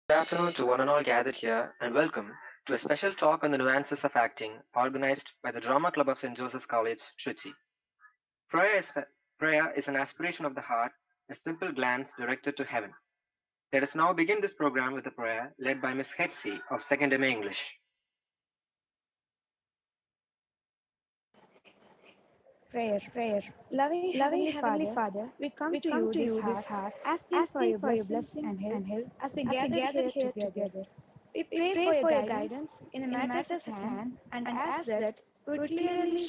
Good afternoon to one and all gathered here, and welcome to a special talk on the nuances of acting organized by the Drama Club of St. Joseph's College, Trichy. Prayer is, prayer is an aspiration of the heart, a simple glance directed to heaven. Let us now begin this program with a prayer led by Miss Hetchiyal of 2nd MA English. Prayer. Loving Heavenly Father, we come to you this hour, asking for your blessing and help as we gather here together. We pray for your guidance in the matters at hand and ask that you would clearly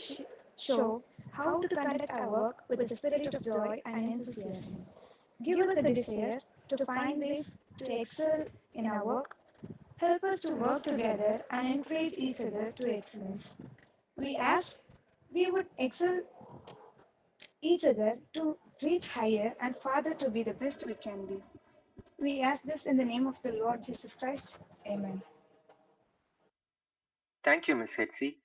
show how to conduct our work with a spirit of joy and enthusiasm. Give us the desire to find ways to excel in our work. Help us to work together and encourage each other to excellence. We ask we would excel each other to reach higher and farther to be the best we can be. We ask this in the name of the Lord Jesus Christ. Amen. Thank you, Miss Hetchiyal.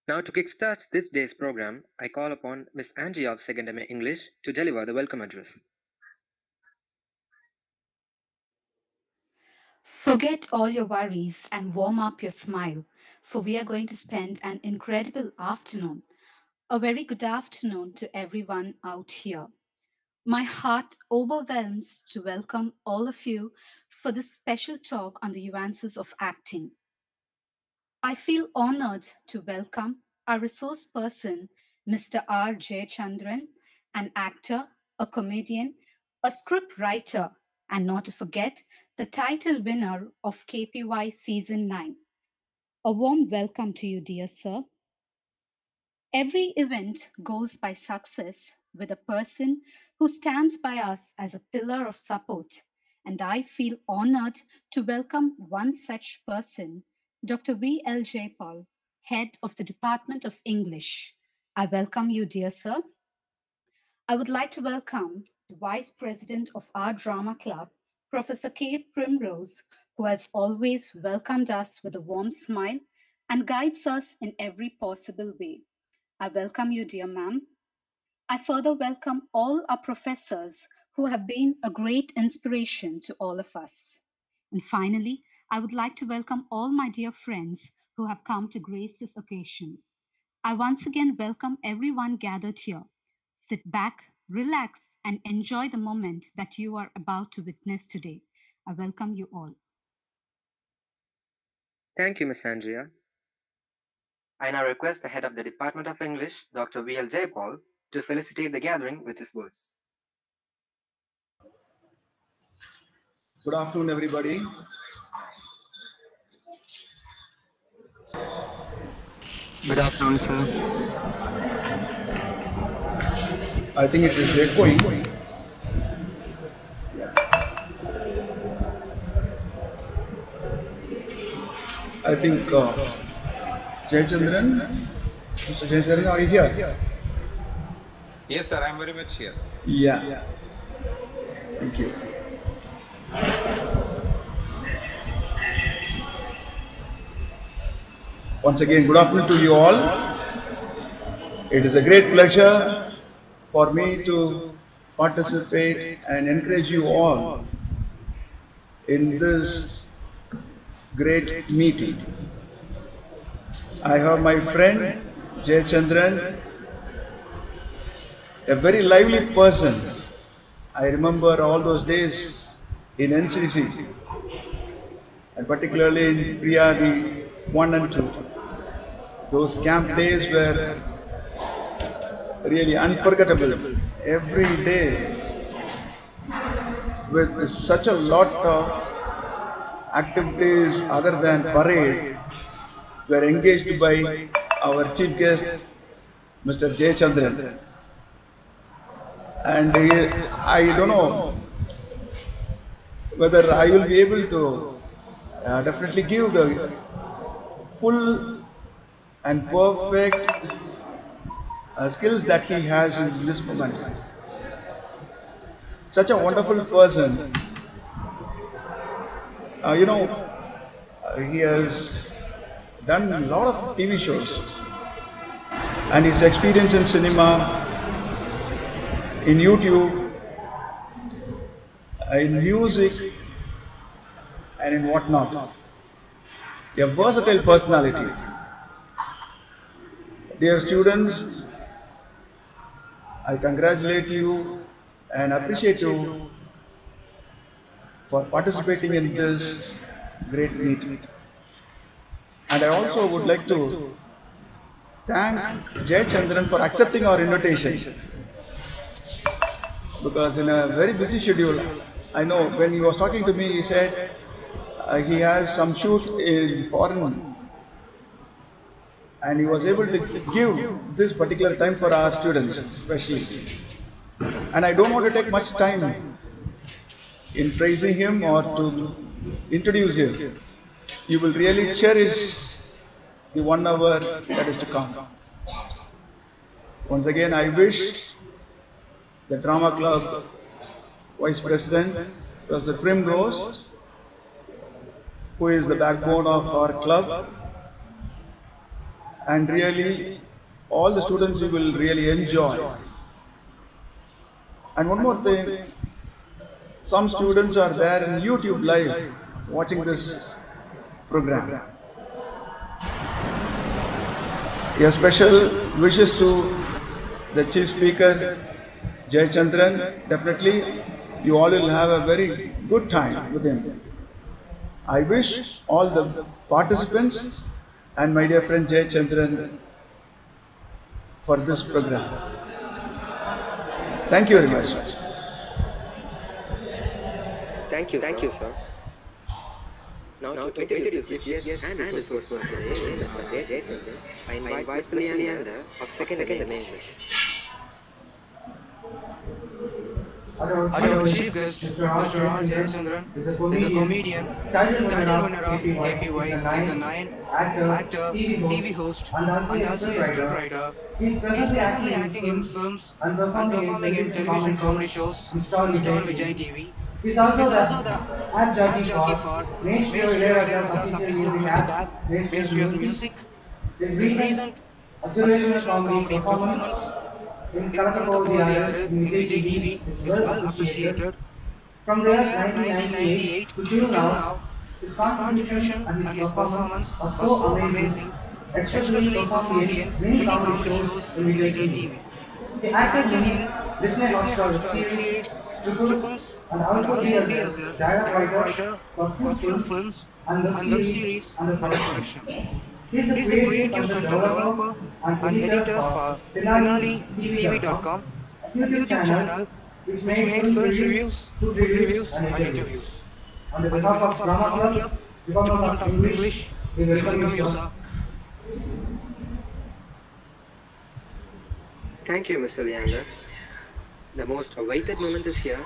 Now, to kickstart this day's program, I call upon Miss Andrea of 2nd MA English to deliver the welcome address. Forget all your worries and warm up your smile, for we are going to spend an incredible afternoon. A very good afternoon to everyone out here. My heart overwhelms to welcome all of you for this special talk on the nuances of acting. I feel honored to welcome our resource person, Mr. R. Jayachandran, an actor, a comedian, a script writer, and not to forget, the title winner of KPY Season 9. A warm welcome to you, dear sir. Every event goes by success with a person who stands by us as a pillar of support, and I feel honored to welcome one such person, Dr. V.L. Jayapaul, Head of the Department of English. I welcome you, dear sir. I would like to welcome the Vice President of our Drama Club, Professor K. Primrose, who has always welcomed us with a warm smile and guides us in every possible way. I welcome you, dear ma'am. I further welcome all our professors who have been a great inspiration to all of us. And finally, I would like to welcome all my dear friends who have come to grace this occasion. I once again welcome everyone gathered here. Sit back, relax, and enjoy the moment that you are about to witness today. I welcome you all. Thank you, Miss Andrea. I now request the head of the Department of English, Dr. V.L. Jayapaul, to felicitate the gathering with his words. Good afternoon, everybody. Good afternoon, sir. I think it is echoing. I think Jayachandran, Mr. Jayachandran, are you here? Yes, sir, I am very much here. Yeah. Thank you. Once again, good afternoon to you all. It is a great pleasure for me to participate and encourage you all in this great meeting. I have my friend Jayachandran, a very lively person. I remember all those days in NCC, and particularly in Priya 1 and 2. Those camp days were really unforgettable. Every day, with such a lot of activities other than parade, were engaged by our chief guest, Mr. Jayachandran. And I don't know whether I will be able to definitely give the full and perfect skills that he has in this moment. Such a wonderful person. He has done a lot of TV shows, and his experience in cinema, in YouTube, in music, and in whatnot. A versatile personality. Dear students, I congratulate you and appreciate you for participating in this great meet. And I also would like to thank Jayachandran for accepting our invitation because in a very busy schedule, I know when he was talking to me, he said he has some shoot in foreign and he was able to give this particular time for our students, especially. And I don't want to take much time in praising him or to introduce him. You will really cherish the 1 hour that is to come. Once again, I wish the Drama Club Vice President, Professor Primrose, who is the backbone of our club, and really all the students you will really enjoy. And one more thing, some students are there in YouTube live watching this program. A special wishes to the chief speaker Jayachandran. Definitely you all will have a very good time with him. I wish all the participants and my dear friend Jayachandran for this program. Thank you very much. Thank you, sir. Now to introduce the chief and resource person of the day, Mr. Jayachandran, I invite Mr. Leander of Second English. Our chief guest, Mr. R. Jayachandran, is a comedian, title winner of KPY Season 9, actor, TV host, and also a scriptwriter. He is presently acting in films and performing in television comedy shows in Star Vijay TV. He is also the ad jockey for Ministry of Raj's official music app, Ministry's Music. His recent observational comedy performance in Kalakapodiyaru in Vijay TV is well appreciated. From the year 1998 to till now, his contribution and his performance are so amazing, especially performed in many comedy shows in Vijay TV. He acted in Disney Hotstar web series Triples and also he is a dialogue writer for few films and web series under production. He is a creative content developer and editor for TenaliTV.com, a YouTube channel which made film reviews, food reviews, and interviews. On the behalf of Drama Club, Department of English, we welcome you, sir. Thank you, Mr. Leander. The most awaited moment is here.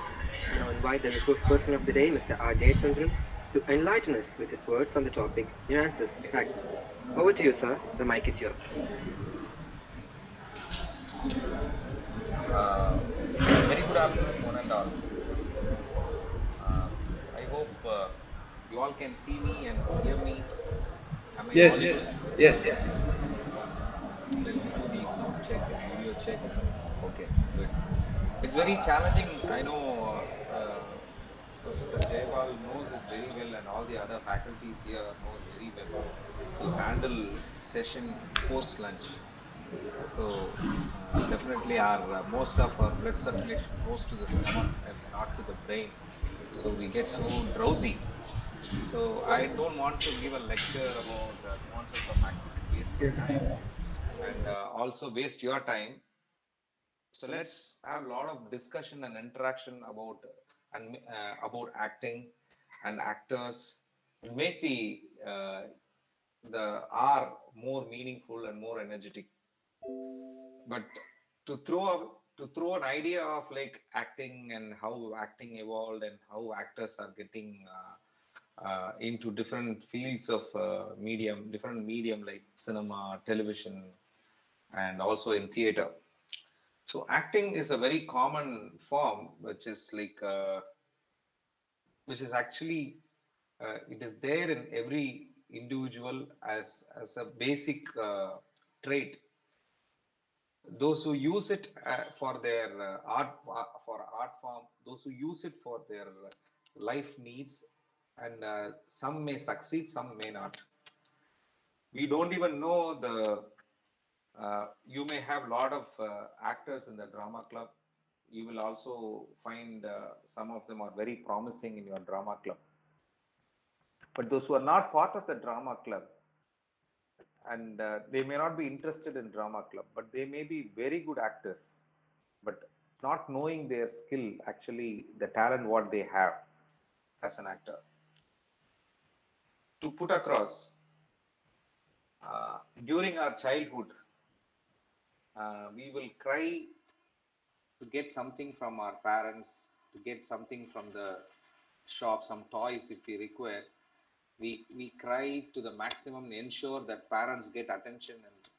I now invite the resource person of the day, Mr. R. Jayachandran, to enlighten us with his words on the topic Nuances of Acting. Over to you, sir. The mic is yours. Very good afternoon, one and all. I hope you all can see me and hear me. Am I Yes, audible? yes, yes. Let's do the sound check and video check. Okay, good. It's very challenging. I know Professor Jayapaul knows it very well, and all the other faculties here knows very well to handle session post lunch. So definitely our most of our blood circulation goes to the stomach and not to the brain. So we get so drowsy. So I don't want to give a lecture about nuances of acting and waste my time and also waste your time. So let's have a lot of discussion and interaction about acting and actors and make the R more meaningful and more energetic. But to throw an idea of like acting and how acting evolved and how actors are getting into different fields of different medium like cinema, television, and also in theater. So acting is a very common form, which is actually it is there in every individual as a basic trait. Those who use it for their art form, those who use it for their life needs, and some may succeed, some may not. We don't even know you may have a lot of actors in the drama club. You will also find some of them are very promising in your drama club. But those who are not part of the drama club, and they may not be interested in drama club, but they may be very good actors, but not knowing their skill, actually the talent what they have as an actor. To put across, during our childhood, we will cry to get something from our parents, to get something from the shop, some toys if we require. We cry to the maximum, ensure that parents get attention and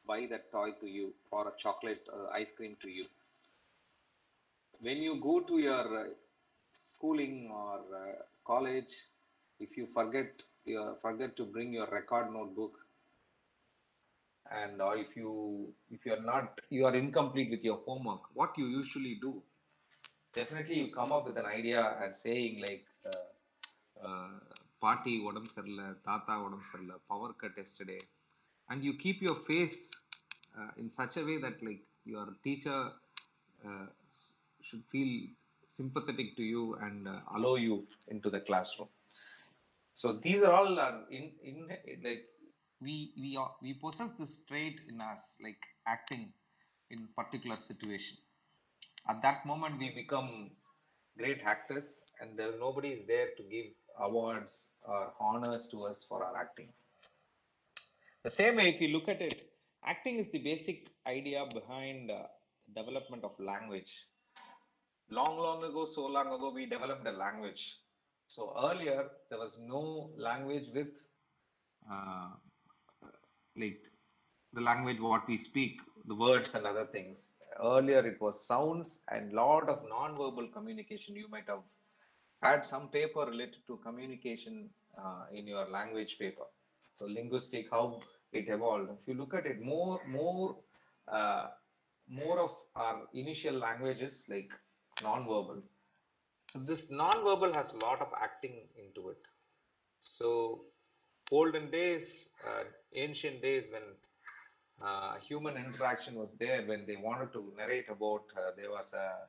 buy that toy to you, or a chocolate or ice cream to you. When you go to your schooling or college, if you forget to bring your record notebook, and or if you are incomplete with your homework, what you usually do, definitely you come up with an idea and saying like party odam serla, tata odam serla, power cut yesterday, and you keep your face in such a way that like your teacher uh, should feel sympathetic to you and allow you into the classroom. So these are all in like we possess this trait in us, like acting in particular situation. At that moment we become great actors, and there's nobody is there to give awards or honors to us for our acting. The same way, if you look at it, acting is the basic idea behind the development of language. Long ago, so long ago, we developed a language. So earlier, there was no language with uh, like the language what we speak, the words and other things. Earlier, it was sounds and lot of non-verbal communication. You might have had some paper related to communication in your language paper. So linguistic, how it evolved. If you look at it, uh, more of our initial languages like non-verbal. So this non-verbal has a lot of acting into it. So olden days, ancient days, when human interaction was there, when they wanted to narrate about there was a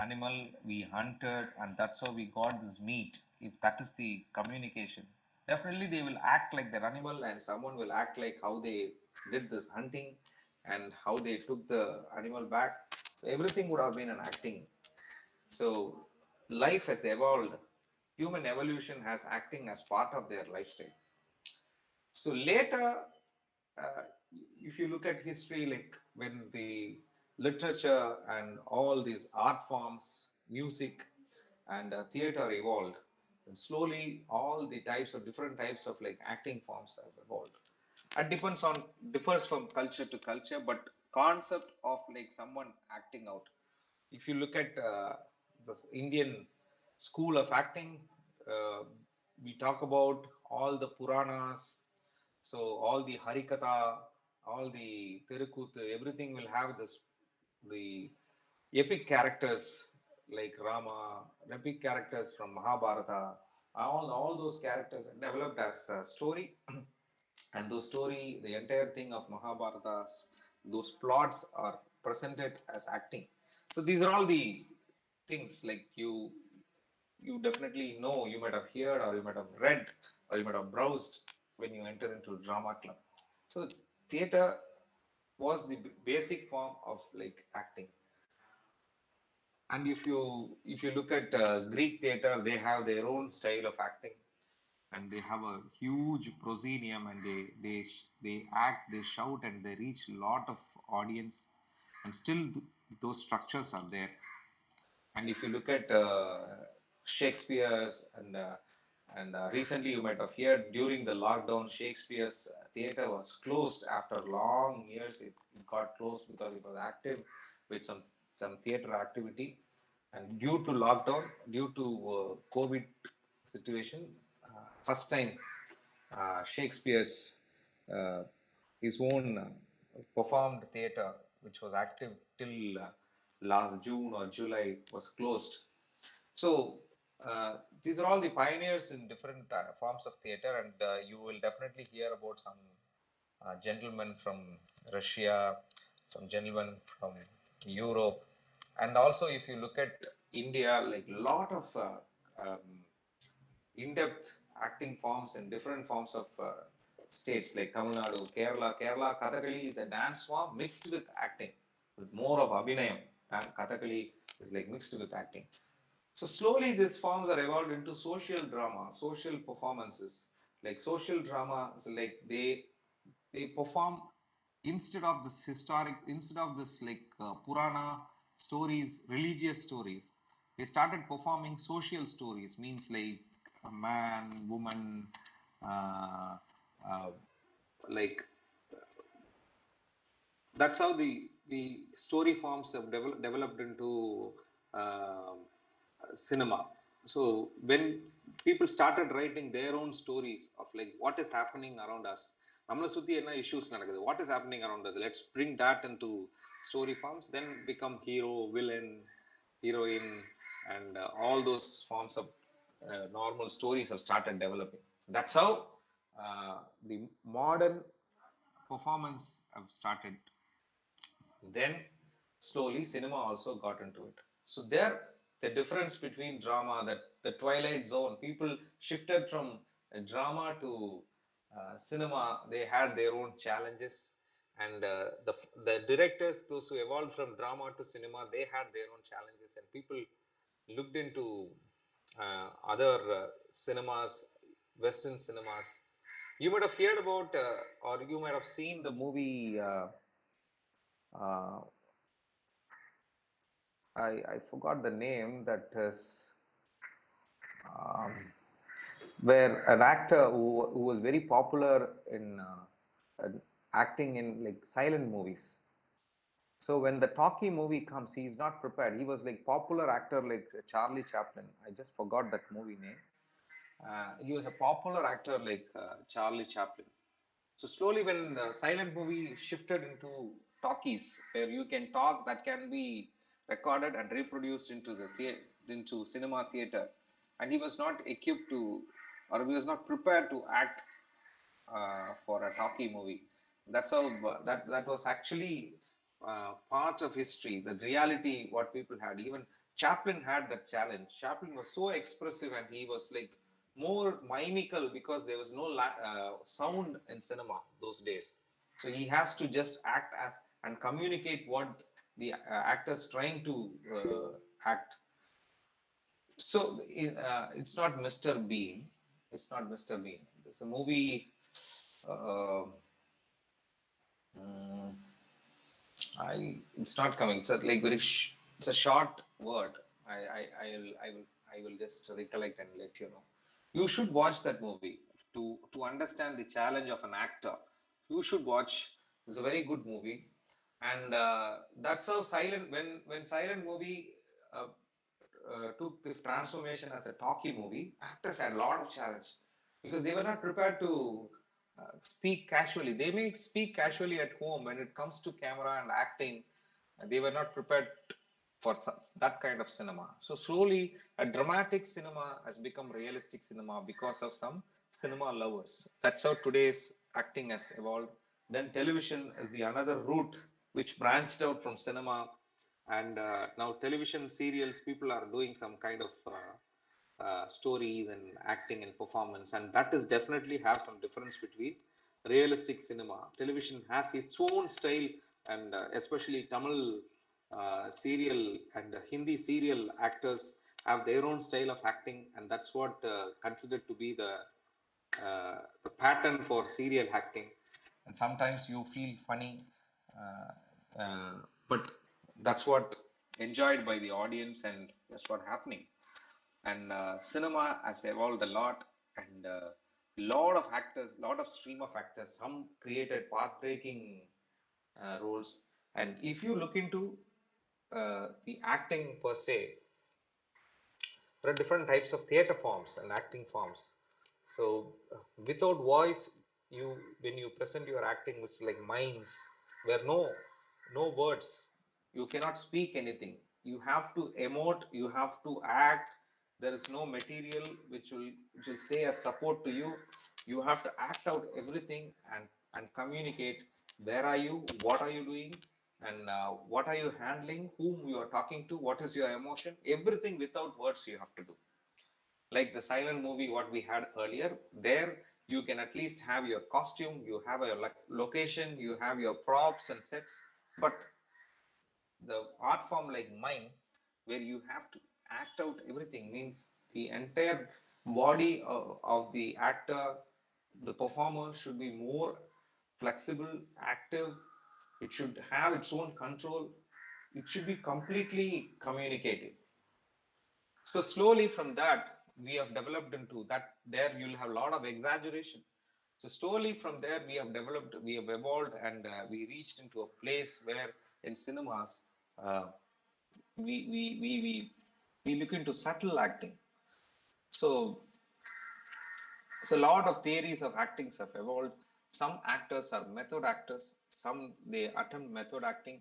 animal we hunted and that's how we got this meat, if that is the communication, definitely they will act like their animal, and someone will act like how they did this hunting and how they took the animal back. So everything would have been an acting. So life has evolved. Human evolution has acting as part of their lifestyle. So later, uh, if you look at history, like when the literature and all these art forms, music and theater evolved, and slowly all the types of different types of like acting forms have evolved. It differs from culture to culture, but concept of like someone acting out. If you look at the Indian school of acting, uh, we talk about all the Puranas, so all the Harikatha, all the Tirukuthu, everything will have this the epic characters like Rama, epic characters from Mahabharata, all those characters developed as a story. And those story, the entire thing of Mahabharata, those plots are presented as acting. So these are all the things like you definitely know, you might have heard or you might have read or you might have browsed when you enter into drama club. So theater was the basic form of like acting. And if you look at Greek theater, they have their own style of acting, and they have a huge proscenium, and they act, they shout, and they reach a lot of audience, and still those structures are there. And if you look at Shakespeare's and recently you might have heard during the lockdown, Shakespeare's theater was closed after long years. It got closed because it was active with some theater activity, and due to lockdown, due to COVID situation, first time Shakespeare's uh, his own performed theater, which was active till last June or July, was closed. So these are all the pioneers in different forms of theater, and you will definitely hear about some gentlemen from Russia, some gentlemen from Europe, and also if you look at India, like a lot of in-depth acting forms in different forms of states like Tamil Nadu, Kerala. Kerala Kathakali is a dance form mixed with acting, with more of Abhinayam, and Kathakali is like mixed with acting. So slowly these forms are evolved into social drama, social performances. Like social drama, so like they perform instead of this like Purana stories, religious stories. They started performing social stories, means like a man, woman, uh, uh, like that's how the story forms have developed into uh, cinema. So when people started writing their own stories of like what is happening around us, நம்மளை சுத்தி என்ன issues நடக்குது, what is happening around us, let's bring that into story forms, then become hero, villain, heroine, and all those forms of normal stories have started developing. That's how the modern performance have started. Then slowly cinema also got into it. So there, the difference between drama, that the twilight zone, people shifted from drama to cinema. They had their own challenges, and the directors, those who evolved from drama to cinema, they had their own challenges, and people looked into other cinemas, western cinemas. You might have heard about or you might have seen the movie uh, I forgot the name, that is um, where an actor who was very popular in acting in like silent movies. So when the talkie movie comes, he is not prepared. He was like popular actor like Charlie Chaplin. I just forgot that movie name. He was a popular actor like Charlie Chaplin. So slowly, when the silent movie shifted into talkies, where you can talk, that can be recorded and reproduced into the into cinema theater, and he was not equipped to, or he was not prepared to act for a talkie movie. That's how that was actually part of history, the reality what people had. Even Chaplin had that challenge. Chaplin was so expressive, and he was like more mimical because there was no sound in cinema those days. So he has to just act as and communicate what the actors trying to act. So it's not Mr. Bean. It's not Mr. Bean. It's a movie. Uh, mm, it's not coming. It's a, like very. It's a short word. I will just recollect and let you know. You should watch that movie to understand the challenge of an actor. You should watch. It's a very good movie, and that's how silent when silent movie uh, took the transformation as a talkie movie, actors had a lot of challenge because they were not prepared to speak casually. They may speak casually at home. When it comes to camera and acting, they were not prepared for that kind of cinema. So slowly, a dramatic cinema has become realistic cinema because of some cinema lovers. That's how today's acting has evolved. Then television is the another route which branched out from cinema, and now television serials, people are doing some kind of stories and acting and performance, and that is definitely have some difference between realistic cinema. Television has its own style, and especially Tamil serial and Hindi serial actors have their own style of acting, and that's what considered to be the pattern for serial acting. And sometimes you feel funny, but that's what enjoyed by the audience, and that's what happening. And cinema has evolved a lot, and lot of actors, lot of stream of actors, some created path-breaking roles. And if you look into the acting per se, there are different types of theater forms and acting forms. So without voice, you when you present your acting, which is like mimes, where no words, you cannot speak anything. You have to emote, you have to act, There is no material which will stay as support to you. You have to act out everything and communicate. Where are you? What are you doing? And what are you handling? Whom you are talking to? What is your emotion? Everything without words you have to do. Like the silent movie what we had earlier, there you can at least have your costume, you have a location, you have your props and sets. But the art form like mine, where you have to act out everything, means the entire body of the actor, the performer should be more flexible, active. It should have its own control. It should be completely communicative. So slowly from that, we have developed into that. There you'll have a lot of exaggeration. So slowly from there, we have developed, we have evolved, and we reached into a place where in cinemas, uh, we look into subtle acting. So a lot of theories of acting have evolved. Some actors are method actors. Some they attempt method acting.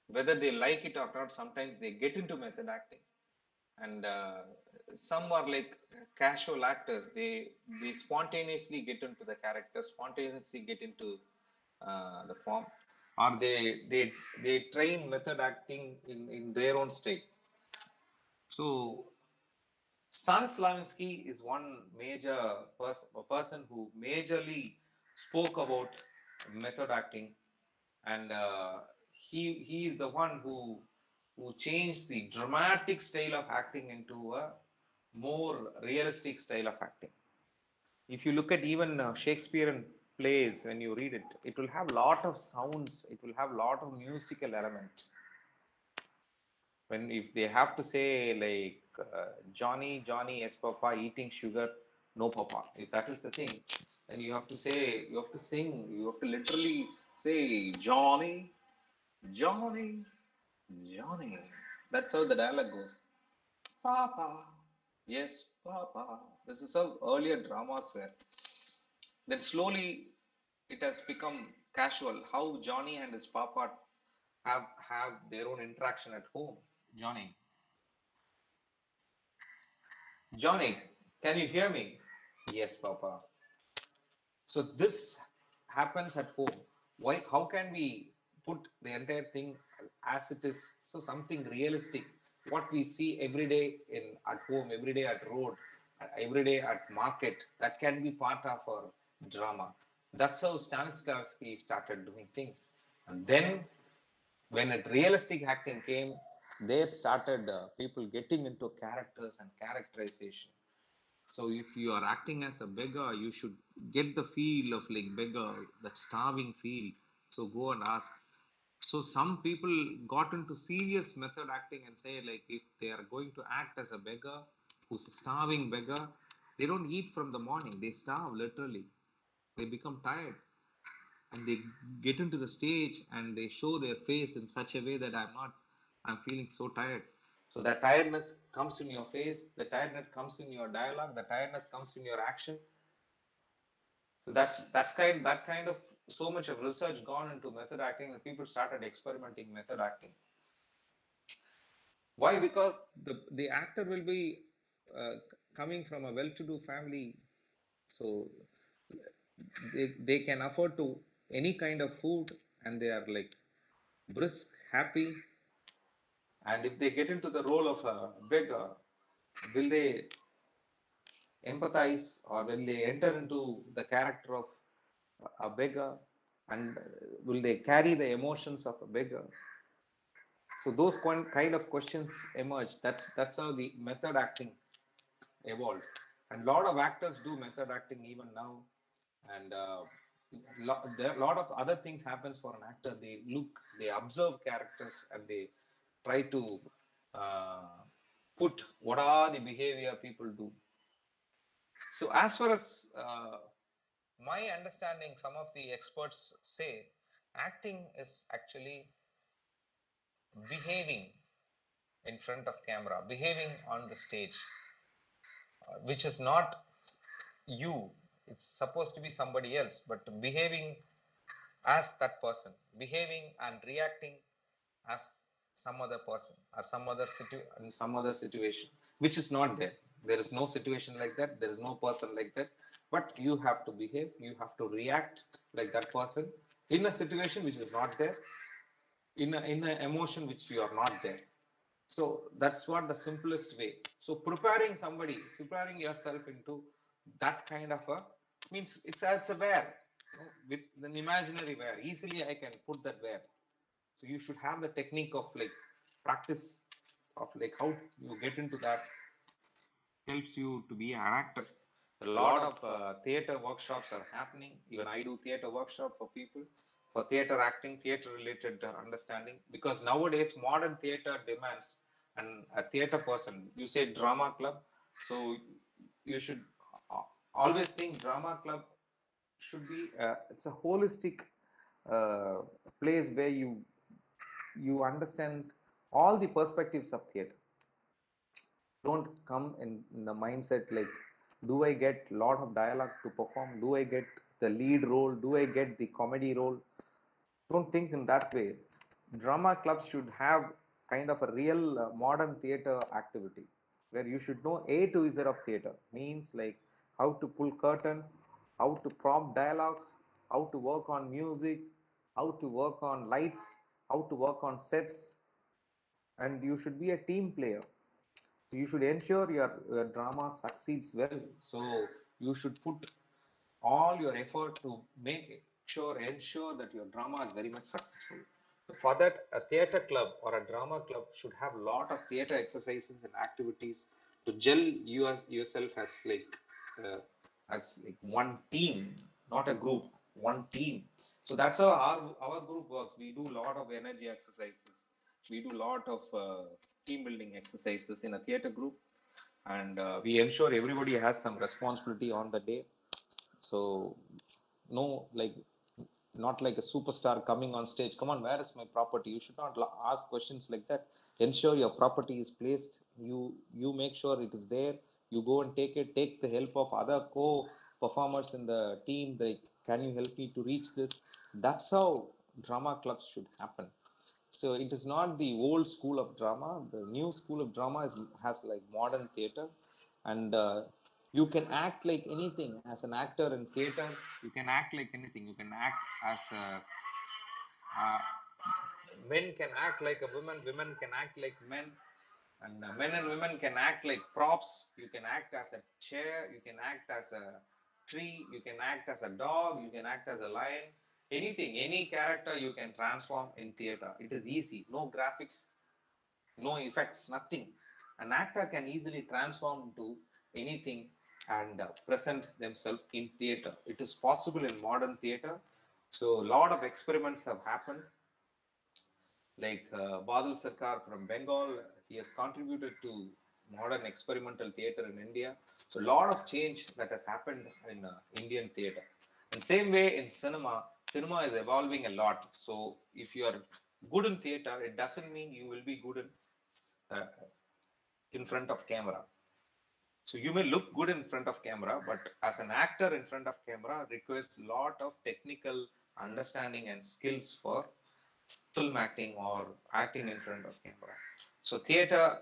Whether they like it or not, sometimes they get into method acting. And some are like casual actors. They spontaneously get into the character, spontaneously get into the form, or they train method acting in their own state. So Stanislavski is one major person who majorly spoke about method acting, and he is the one who changed the dramatic style of acting into a more realistic style of acting. If you look at even Shakespearean plays, when you read it, it will have lot of sounds, it will have lot of musical element. When if they have to say like Johnny, Johnny, yes, Papa, eating sugar, no, Papa. If that is the thing, then you have to say, you have to sing, you have to literally say Johnny, Johnny, Johnny. That's how the dialogue goes. Papa, yes, Papa. This is how earlier dramas were. Then slowly it has become casual. How Johnny and his Papa have their own interaction at home. Johnny, Johnny, can you hear me? Yes, Papa. So this happens at home. Why? How can we put the entire thing as it is? So something realistic. What we see every day in at home, every day at road, every day at market, that can be part of our drama. That's how Stanislavski started doing things. And then when a realistic acting came, there started people getting into characters and characterization. So if you are acting as a beggar, you should get the feel of like beggar, that starving feel. So go and ask. So some people got into serious method acting and say like if they are going to act as a beggar, who's a starving beggar, they don't eat from the morning. They starve literally. They become tired and they get into the stage and they show their face in such a way that I'm feeling so tired. So that tiredness comes in your face, the tiredness comes in your dialogue, the tiredness comes in your action. So that kind of so much of research gone into method acting and people started experimenting method acting. Why? Because the actor will be coming from a well-to-do family, so they can afford to any kind of food and they are like brisk, happy. And if they get into the role of a beggar, will they empathize or will they enter into the character of a beggar and will they carry the emotions of a beggar? So those kind of questions emerge. That's how the method acting evolved, and a lot of actors do method acting even now. And there a lot of other things happens for an actor. They look, they observe characters, and they try to uh, put what are the behavior people do. So as far as my understanding, some of the experts say acting is actually behaving in front of camera, behaving on the stage, which is not you. It's supposed to be somebody else, but behaving as that person, behaving and reacting as some other person or some other situation. which is not there. There is no situation like that. There is no person like that. But you have to behave. You have to react like that person in a situation which is not there, in an emotion which you are not there. So that's what the simplest way. So preparing yourself into that kind of a means it's a bear, with an imaginary bear. Easily I can put that bear. So you should have the technique of like practice of like how you get into that helps you to be an actor. A lot of theater workshops are happening. Even I do theater workshop for people for theater acting, theater related understanding, because nowadays modern theater demands and a theater person. You say drama club, so you should always think drama club should be it's a holistic uh, place where you understand all the perspectives of theater. Don't come in the mindset like, do I get lot of dialogue to perform, do I get the lead role, do I get the comedy role? Don't think in that way. Drama clubs should have kind of a real modern theater activity where you should know A to Z of theater, means like how to pull curtain, how to prompt dialogues, how to work on music, how to work on lights, how to work on sets. And you should be a team player. So you should ensure your drama succeeds well. So you should put all your effort to ensure that your drama is very much successful. So for that, a theater club or a drama club should have a lot of theater exercises and activities to gel yourself uh, as like one team, not a group, one team. So that's how our group works. We do a lot of energy exercises. We do a lot of team building exercises in a theater group, and we ensure everybody has some responsibility on the day. So no, like not like a superstar coming on stage. Come on, where is my property? You should not ask questions like that. Ensure your property is placed. You make sure it is there. You go and take it. Take the help of other co-performers in the team. Like, can you help me to reach this? That's how drama clubs should happen. So it is not the old school of drama. The new school of drama has like modern theater, and you can act like anything as an actor in theater. You can act like anything. You can act as a uh, men can act like a woman. Women can act like men, and men and women can act like props. You can act as a chair. You can act as a tree. You can act as a dog. You can act as a lion. Anything, any character you can transform in theater. It is easy. No graphics, no effects, nothing. An actor can easily transform into anything and present themselves in theater. It is possible in modern theater. So, a lot of experiments have happened. Like Badal Sarkar from Bengal, he has contributed to modern experimental theater in India. So, a lot of change that has happened in Indian theater. And same way in cinema is evolving a lot. So, if you are good in theater, it doesn't mean you will be good uh, in front of camera. So you may look good in front of camera, but as an actor in front of camera requires a lot of technical understanding and skills for film acting or acting in front of camera. So theater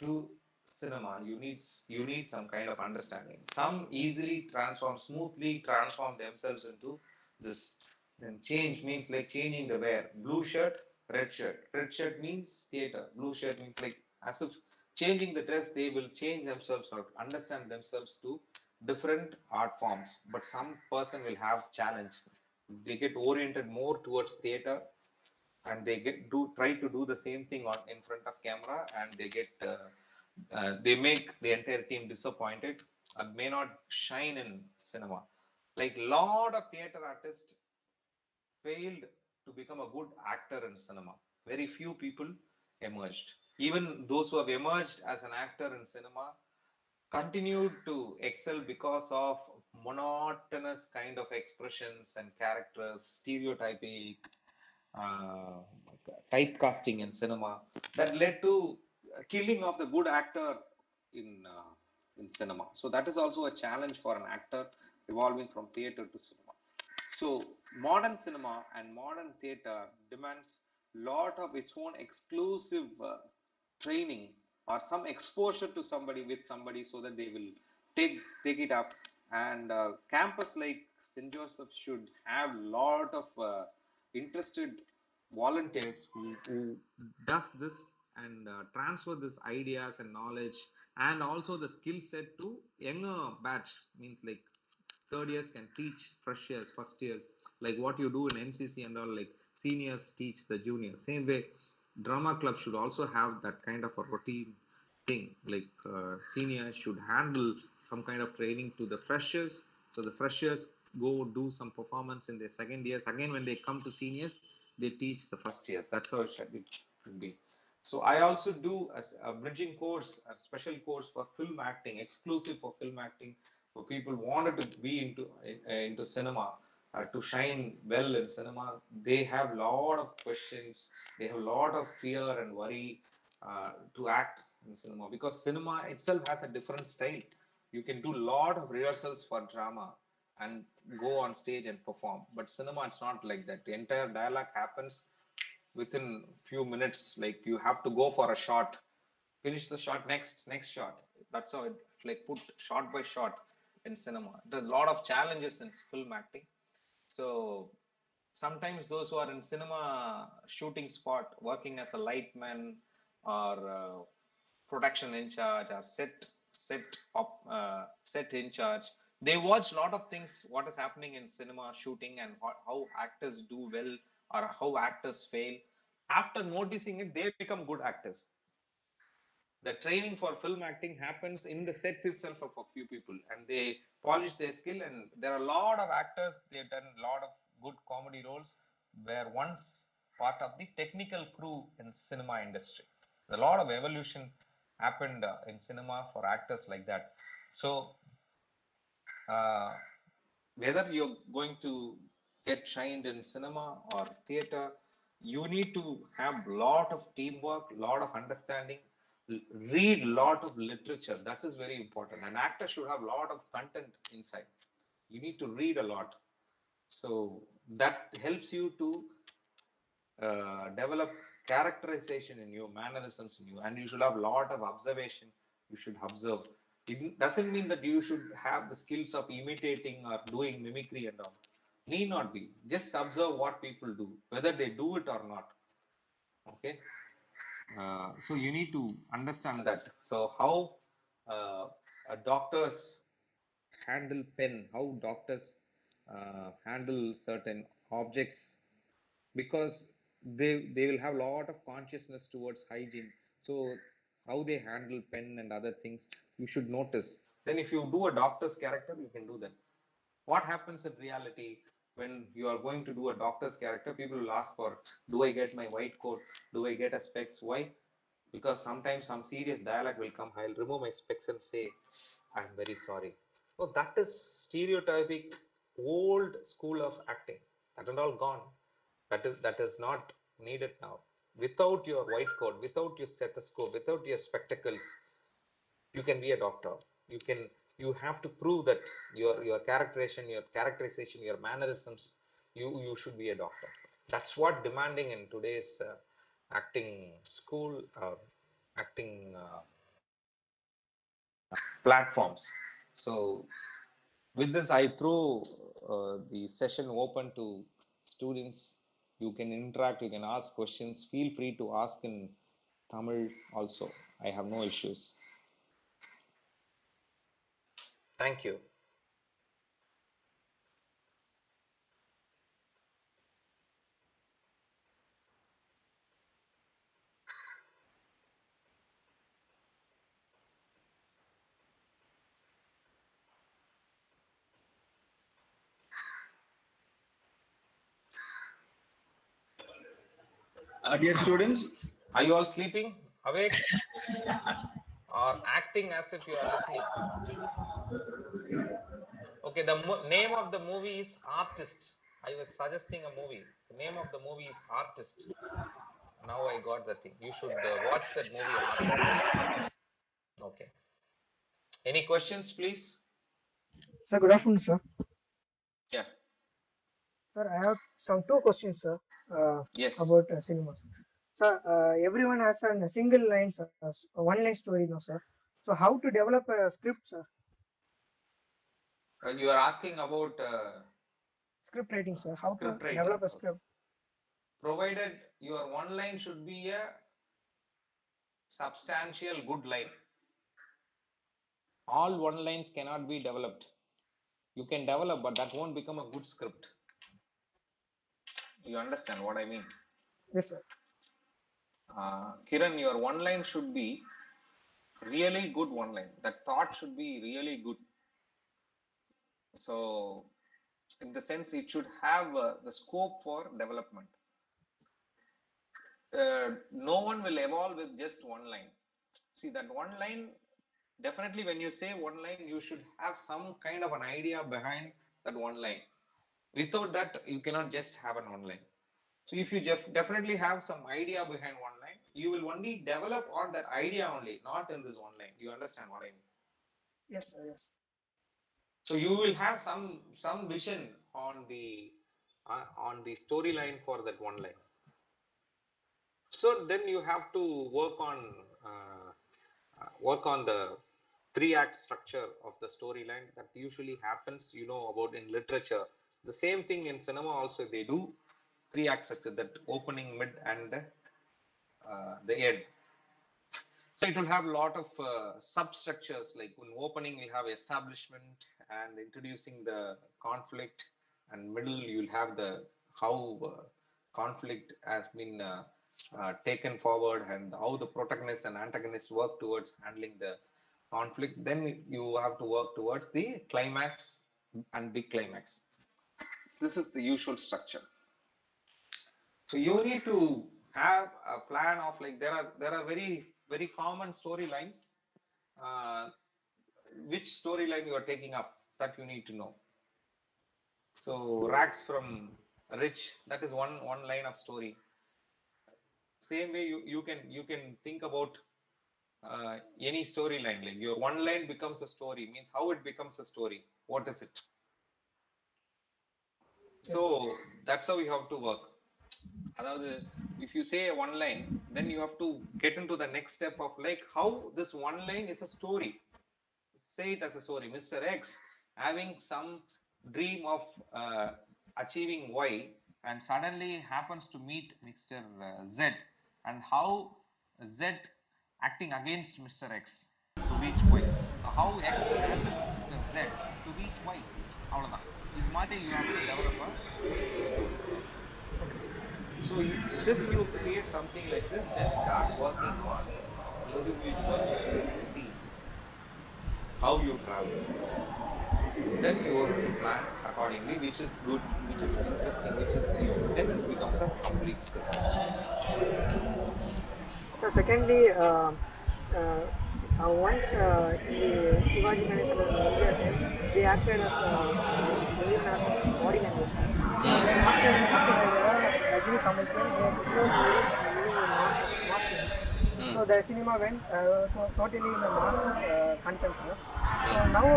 to cinema, you need some kind of understanding. Some easily smoothly transform themselves into this. Then change means like changing the wear. Blue shirt, red shirt. Red shirt means theater. Blue shirt means like as if changing the dress, they will change themselves or understand themselves to different art forms. But some person will have challenge. They get oriented more towards theater, and they try to do the same thing in front of camera, and they make the entire team disappointed and may not shine in cinema. Like lot of theater artists failed to become a good actor in cinema. Very few people emerged. Even those who have emerged as an actor in cinema continued to excel because of monotonous kind of expressions and characters, stereotypic uh, typecasting in cinema that led to killing of the good actor in in cinema. So that is also a challenge for an actor evolving from theater to cinema. So modern cinema and modern theater demands lot of its own exclusive training or some exposure to somebody with somebody so that they will take it up. And campus like St. Joseph should have lot of interested volunteers who does this and transfer this ideas and knowledge and also the skill set to younger batch, means like third years can teach fresh years, first years, like what you do in NCC and all, like seniors teach the juniors. Same way, drama club should also have that kind of a routine thing, like seniors should handle some kind of training to the freshers, so the freshers go do some performance in their second years. Again, when they come to seniors, they teach the first years. That's how it should be. So I also do a bridging course, a special course for film acting, exclusive for film acting, for people who wanted to be into cinema, to shine well in cinema. They have a lot of questions. They have a lot of fear and worry to act in cinema, because cinema itself has a different style. You can do a lot of rehearsals for drama and go on stage and perform, but cinema, it's not like that. The entire dialogue happens within few minutes. Like you have to go for a shot, finish the shot, next shot. That's how it's like put shot by shot in cinema. There's a lot of challenges in film acting. So sometimes those who are in cinema shooting spot, working as a lightman or production in charge or set in charge, they watch a lot of things, what is happening in cinema shooting and how actors do well or how actors fail. After noticing it, they become good actors. The training for film acting happens in the set itself of a few people, and they polish their skill. And there are a lot of actors, they've done a lot of good comedy roles, were once part of the technical crew in cinema industry. A lot of evolution happened in cinema for actors like that. So whether you're going to get shined in cinema or theater, you need to have a lot of teamwork, lot of understanding, read a lot of literature. That is very important. An actor should have a lot of content inside. You need to read a lot. So that helps you to develop characterization in you, mannerisms in you, and you should have a lot of observation. You should observe. It doesn't mean that you should have the skills of imitating or doing mimicry and all. Need not be. Just observe what people do, whether they do it or not. Okay. So you need to understand that. So how doctors handle pen, how doctors handle certain objects, because they will have a lot of consciousness towards hygiene. So how they handle pen and other things, you should notice. Then if you do a doctor's character, you can do that. What happens in reality when you are going to do a doctor's character? People will ask for, do I get my white coat, do I get a specs? Why? Because sometimes some serious dialogue will come, I'll remove my specs and say, I'm very sorry. So that is stereotypic old school of acting. That is all gone. That is not needed now. Without your white coat, without your stethoscope, without your spectacles, you can be a doctor. You have to prove that your characterization, your mannerisms, you should be a doctor. That's what demanding in today's acting school, acting platforms. So with this, I throw the session open to students. You can interact, you can ask questions. Feel free to ask in Tamil also. I have no issues. Thank you. Dear students, Are you all sleeping, awake, or acting as if you are listening? Okay, the name of the movie is Artist. I was suggesting a movie. The name of the movie is Artist. Now I got the thing. You should watch that movie, Artist. Okay. Any questions, please? Sir, good afternoon, sir. Yeah. Sir, I have two questions, sir, Yes. about cinemas. Sir, everyone has a single line, sir, one line story, no, sir. So how to develop a script, sir? You are asking about Script writing, sir. How script to writing. develop a script? Provided your one line should be a substantial good line. All one lines cannot be developed. You can develop, but that won't become a good script. You understand what I mean? Yes, sir. Kiran, your one line should be really good one line. That thought should be really good. So, in the sense, it should have the scope for development. No one will evolve with just one line. See, that one line, definitely when you say one line, you should have some kind of an idea behind that one line. Without that, you cannot just have an one line. So if you definitely have some idea behind one line, you will only develop on that idea only, not in this one line. You understand what I mean? Yes, sir. Yes. So you will have some vision on the storyline for that one line. So then you have to work on the 3-act structure of the storyline that usually happens, about in literature. The same thing in cinema also they do 3-act structure, that opening, mid, and the end. So it will have a lot of substructures, like in opening you'll have establishment and introducing the conflict, and middle you'll have the how conflict has been taken forward and how the protagonist and antagonist work towards handling the conflict. Then you have to work towards the climax and big climax. This is the usual structure. So you need to have a plan of, like, there are very very common storylines. Which storyline you are taking up, that you need to know. So rags from rich, that is one line of story. Same way you can think about any storyline. Like your one line becomes a story, means how it becomes a story. What is it? So that's how you have to work. If you say one line, then you have to get into the next step of, like, how this one line is a story. Say it as a story. Mr. X having some dream of achieving Y, and suddenly happens to meet Mr. Z, and how Z acting against Mr. X to reach Y. How X handles Mr. Z to reach Y. அவ்வளவுதான். இது மாதிரி you have to develop a story. So if you create something like this, then start working on individual scenes. How you travel. Then you have to plan accordingly, which is good, which is interesting, which is new. Then it becomes a complete script. So secondly, once in the Shivaji Ganesan India time, they acted as even as body language. Then after Rajini Kamal came, they put mass scenes. So the cinema went totally in the mass content. So now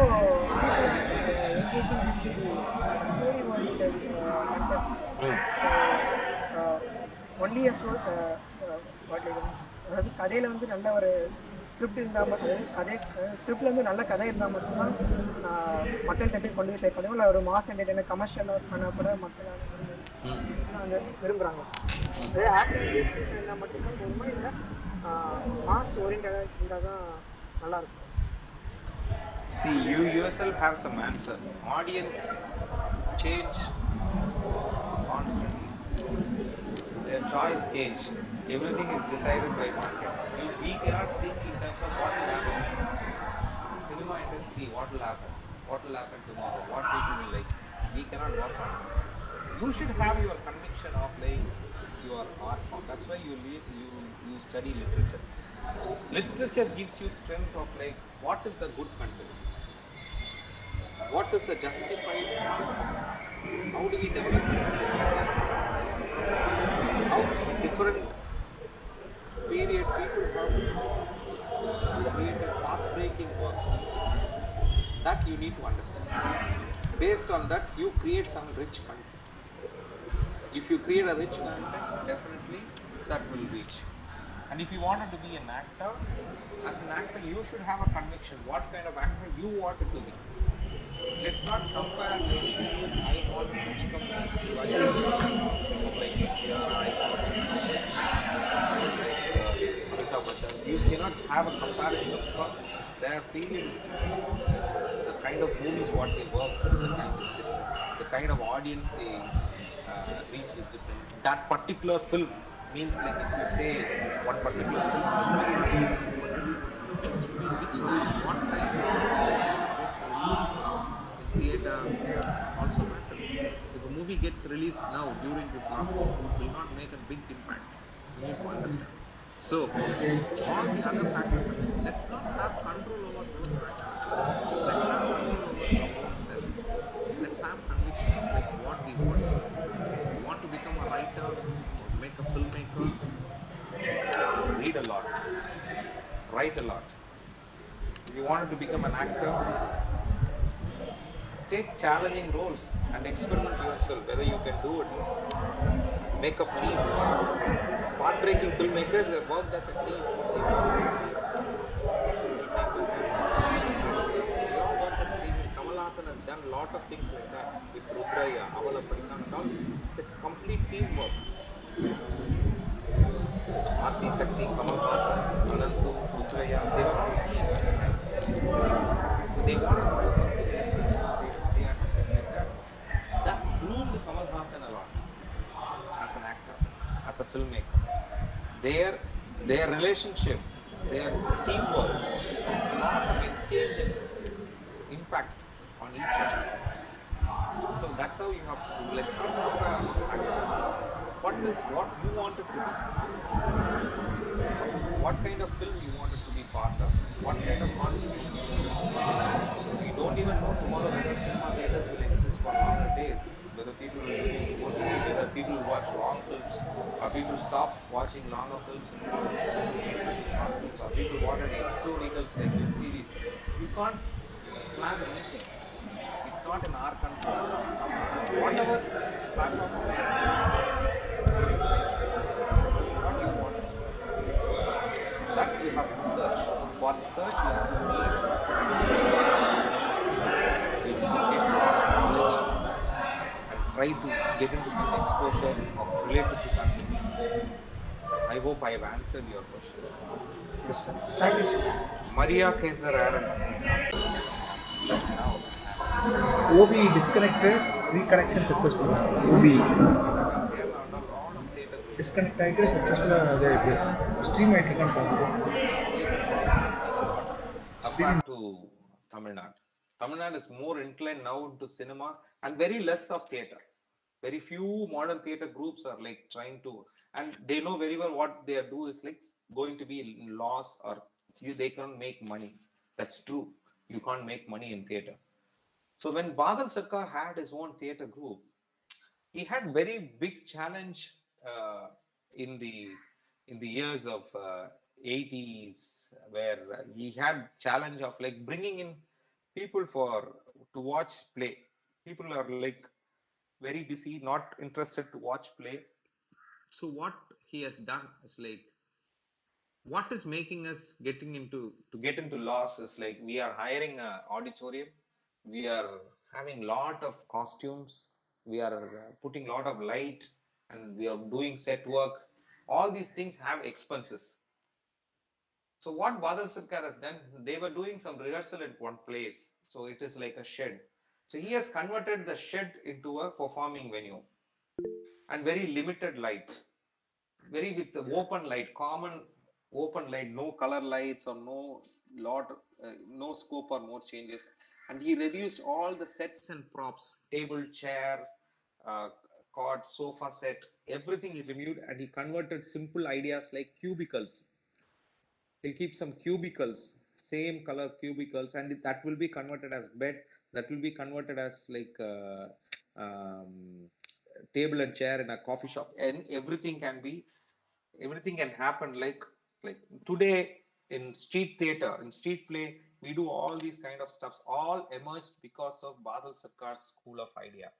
people are engaging with the story-oriented content. So only a story, அதாவது கதையில் வந்து நல்ல ஒரு script இருந்தால் மட்டும் ஸ்கிரிப்டில் வந்து நல்ல கதை இருந்தால் மட்டும்தான் மக்கள்கிட்ட போய் கொண்டு போய் சேர்க்க முடியும். இல்லை ஒரு மாஸ் என்டர்டைனர் கமர்ஷியலாக பண்ணால் கூட மக்கள் வந்து விரும்புகிறாங்க. அதே ஆக்டிங் பேஸ்கேஸ் இருந்தால் மட்டும்தான் போதுமா, இல்லை மாஸ் ஓரியன்டாக இருந்தால் தான் நல்லாயிருக்கும்? See, you yourself have some answer. Audience change constantly. Their choice change. Everything is decided by market. We cannot think in terms of what will happen. Cinema industry, what will happen tomorrow, what people will like. We cannot work on it. You should have your conviction of, like, your art form. That's why you study literature. Literature gives you strength of, like, what is a good content, what is a justified content, how do we develop this justified, how different period people have created path-breaking work. That you need to understand. Based on that, you create some rich content. If you create a rich content, definitely that will reach. And if you wanted to be an actor, as an actor, you should have a conviction what kind of actor you wanted to be. Let's not compare like I wanted to become like Shivaji Ganesan or like NTR. I wanted to become like Amitabh Bachchan. You cannot have a comparison because their period is different. The kind of movies what they worked at the time is different. The kind of audience they reached is different. That particular film means like if you say one particular film has become a super hit, which time, what time it gets released in theater also matters. If a movie gets released now during this lockdown, it will not make a big impact. You need to understand. So all the other factors are there. Let's not have control over those factors. Let's have control over our own self. Let's have conviction of like what we want. You want to become a writer or make a filmmaker, read a lot, write a lot. If you wanted to become an actor, take challenging roles and experiment yourself whether you can do it. Make up team. Path-breaking filmmakers have worked as a team. They work as a team. Filmmaker, director, actors, they all work as a team. And Kamal Haasan has done a lot of things like that with Rudraya, Avala Padithan and all. It's a complete teamwork. R.C. Sakti, Kamal Haasan, Anantu, Rudraya, they were all team at the time. So they wanted to do something different. So they attempted like that. That groomed Kamal Haasan a lot as an actor, as a filmmaker. Their relationship, their teamwork has a lot of exchange and impact on each other. So that's how you have to do. Let's not compare among actors. What you wanted to be? What kind of film you wanted to be part of? What kind of contribution you wanted to make? We don't even know tomorrow whether cinema theaters will exist for longer days, whether people will do OTT, whether people will watch long films, or people stop watching longer films and move into short films, or people wanted episodicals like web series. You can't plan anything. It's not in our control. Whatever platform is there, it's the information. What you want to be. So that you have to search. For the search, you have to read. You need to get a lot of knowledge and try to get into some exposure of related to that field. I hope I have answered your question. Yes, sir. Thank you, sir. Maria Kaiser Aaron is asking to come on right now. OB disconnected, reconnection successful. OB Karnataka, Kerala, and a lot of theatre groups. disconnect ಆಗಿದೆ successful ಆಗಿದೆ stream ಆಯ್ತು Theatre development has a lot compared to Tamil Nadu. Tamil Nadu is more inclined now into cinema and very less of theatre. Very few modern theatre groups are like trying to, and they know very well what they do is like going to be loss or they can't make money. That's true. You can't make money in theatre. So when Badal Sarkar had his own theatre group, he had very big challenge uh, in the years of 80s where he had challenge of like bringing in people to watch play. People are like very busy, not interested to watch play. So what he has done is like, what is making us get into loss is like we are hiring a auditorium, we are having lot of costumes, we are putting lot of light, and we are doing set work. All these things have expenses. So what Badal Sarkar has done, they were doing some rehearsal at one place, so it is like a shed. So he has converted the shed into a performing venue and very limited light, very with open light, common open light, no color lights or no scope for more changes. And he reduced all the sets and props, table, chair, uh, cot, sofa set, everything he removed, and he converted simple ideas like cubicles. He'll keep some cubicles, same color cubicles, and that will be converted as bed. That will be converted as like um, table and chair in a coffee shop, and everything can happen like today in street theater, in street play. We do all these kind of stuffs. All emerged because of Badal Sarkar's school of idea.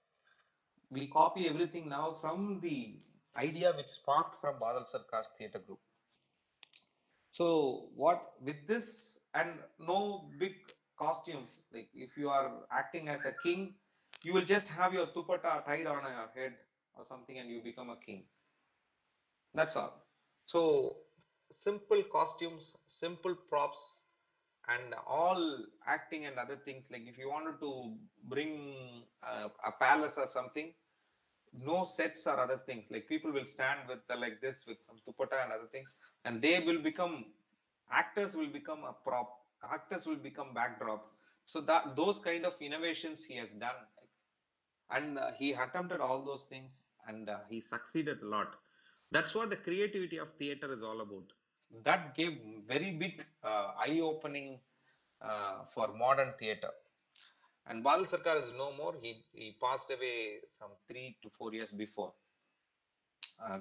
We copy everything now from the idea which sparked from Badal Sarkar's theatre group. So what with this, and no big costumes, like if you are acting as a king, you will just have your dupatta tied on your head or something and you become a king. That's all. So simple costumes, simple props, and all acting and other things. Like if you wanted to bring a palace or something, no sets or other things. Like people will stand with like this with dupatta and other things, and they will become actors. Will become a prop. Actors will become backdrop. So that those kind of innovations he has done, and he attempted all those things, and he succeeded a lot. That's what the creativity of theater is all about. That gave very big eye-opening for modern theater. And Badal Sarkar is no more. He passed away some 3 to 4 years before.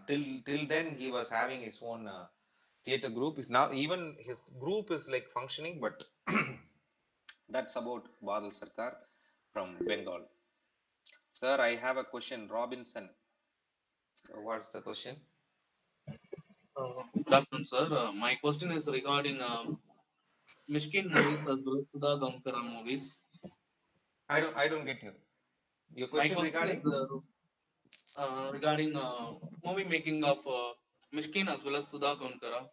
Till then, he was having his own theater group. Now even his group is like functioning, but that's about Badal Sarkar from Bengal. Sir, I have a question. Robinson. So what's the question? Good afternoon, sir. My question is regarding Mishkin movies as well as Sudha Gamkara movies. I don't get you. Your My question question is regarding regarding movie making of Mishkin as well as Sudha Gamkara.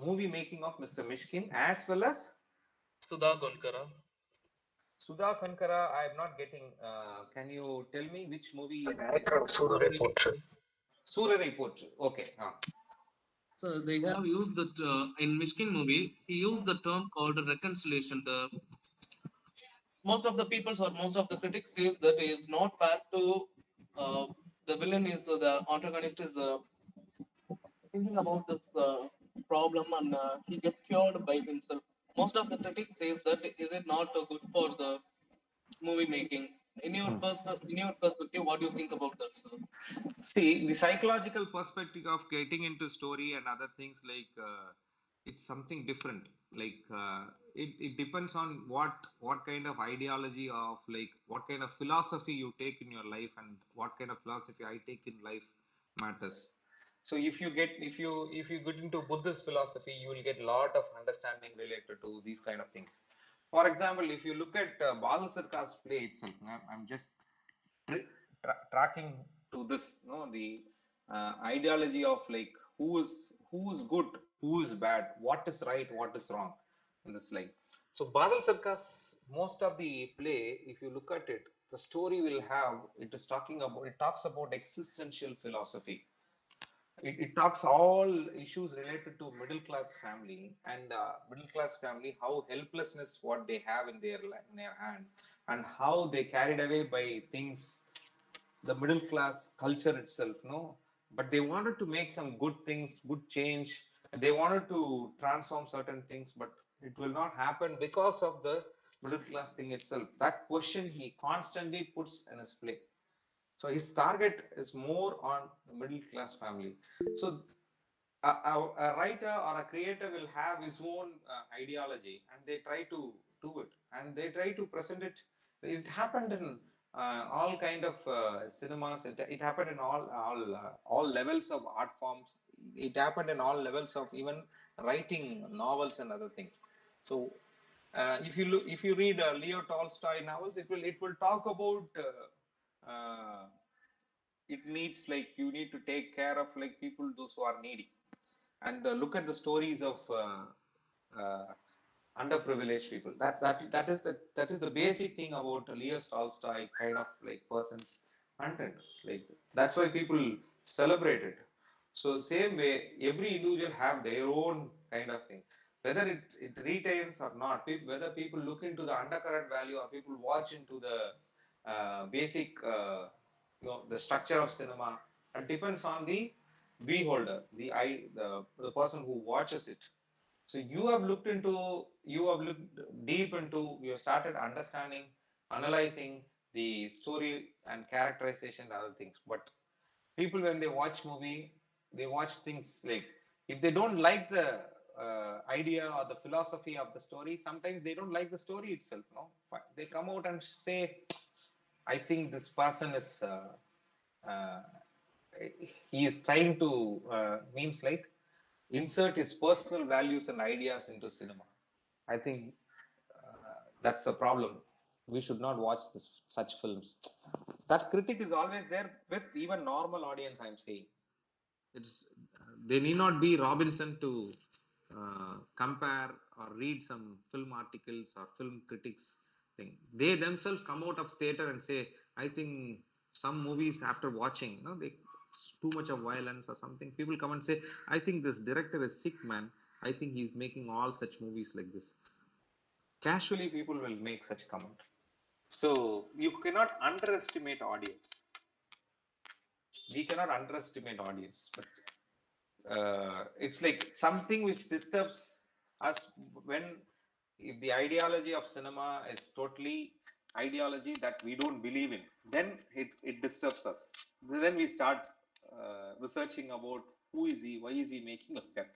movie making of Mr. Mishkin as well as Sudha Gamkara. Sudha Kankara. I am not getting. Can you tell me which movie? Surarai Potru. Okay. So they have used that in Mishkin movie. He used the term called reconciliation. The most of the people or most of the critics says that it is not fair to the villain is the antagonist is thinking about this problem and he get cured by himself. Most of the critics says that is it not good for the movie making? In your perspective, what do you think about that, sir? See, the psychological perspective of getting into story and other things like it's something different. Like it depends on what kind of ideology of like what kind of philosophy you take in your life and what kind of philosophy I take in life matters. So if you get into Buddhist philosophy, you will get a lot of understanding related to these kind of things. For example, if you look at Badal Sarkar's play itself, I'm just tracking to this, no, the ideology of like who is good, who is bad, what is right, what is wrong in this life. So Badal Sarkar's most of the play, if you look at it, the story will have it talks about existential philosophy. It talks all issues related to middle class family and middle class family, how helplessness what they have in their hand, and how they carried away by things, the middle class culture itself, no. But they wanted to make some good things, good change, and they wanted to transform certain things, but it will not happen because of the middle class thing itself. That question he constantly puts in his play. So his target is more on the middle class family. So a writer or a creator will have his own ideology, and they try to do it, and they try to present it. It happened in all kind of cinemas. It happened in all levels of art forms. It happened in all levels of even writing novels and other things. So if you read Leo Tolstoy novels, it will talk about it needs, like, you need to take care of like people those who are needy, and look at the stories of uh, underprivileged people. That is the basic thing about Leo Tolstoy kind of like person's content. Like that's why people celebrate it. So same way, every individual have their own kind of thing. Whether it retains or not, whether people look into the undercurrent value or people watch into the basic, the structure of cinema, it depends on the beholder, the person who watches it. So you have looked deep into, you have started understanding, analyzing the story and characterization and other things. But people, when they watch movie, they watch things like, if they don't like the idea or the philosophy of the story, sometimes they don't like the story itself. No, they come out and say, I think this person is uh, he is trying to means like insert his personal values and ideas into cinema. I think that's the problem. We should not watch such films. That critic is always there with even normal audience. I'm saying it's they need not be Robinson to compare or read some film articles or film critics thing. They themselves come out of theater and say, I think some movies after watching, they too much of violence or something. People come and say, I think this director is sick, man. I think he's making all such movies like this. Casually, people will make such comment. So you cannot underestimate audience. We cannot underestimate audience, but it's like something which disturbs us when if the ideology of cinema is totally ideology that we don't believe in, then it disturbs us. Then we start researching about who is he, why is he making like that.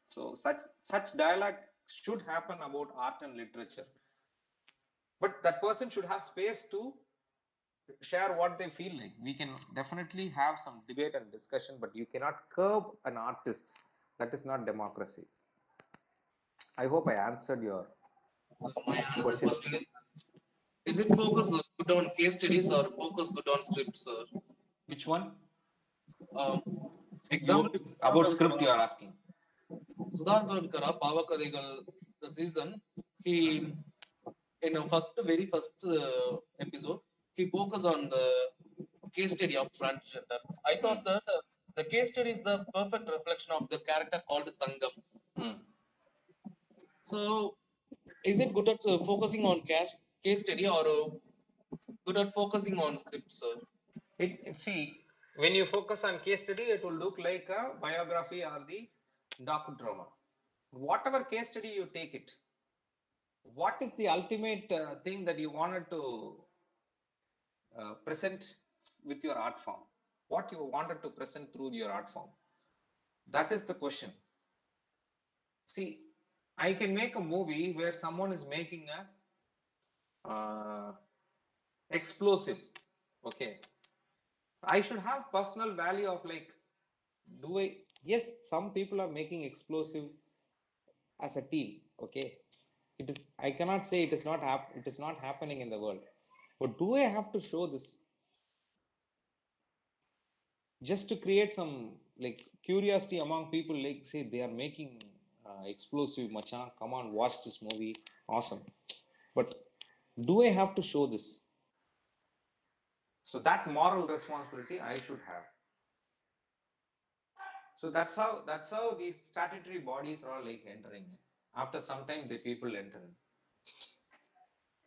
So such dialogue should happen about art and literature, but that person should have space to share what they feel like. We can definitely have some debate and discussion, but you cannot curb an artist. That is not democracy. I hope I answered your My another question. question is it focus good on case studies or focus good on scripts, sir? Which one? Um, You example, about script you are asking? Sudharkar Pavakadigal, the season, he in a very first episode, he focused on the case study of transgender. I thought that the case study is the perfect reflection of the character called Tangam. So, is it good at focusing on case study or good at focusing on scripts, sir? See, when you focus on case study, it will look like a biography or the docudrama. Whatever case study you take it, what is the ultimate thing that you wanted to present with your art form? What you wanted to present through your art form? That is the question. See, I can make a movie where someone is making a explosive. Okay, I should have personal value of like, do I? Yes, some people are making explosive as a team. Okay, it is. I cannot say it is not it is not happening in the world. But do I have to show this just to create some like curiosity among people? Like, say they are making explosive, machan. Come on, watch this movie. Awesome. But do I have to show this? So that moral responsibility I should have. So that's how these statutory bodies are all like entering in. After some time, the people enter in.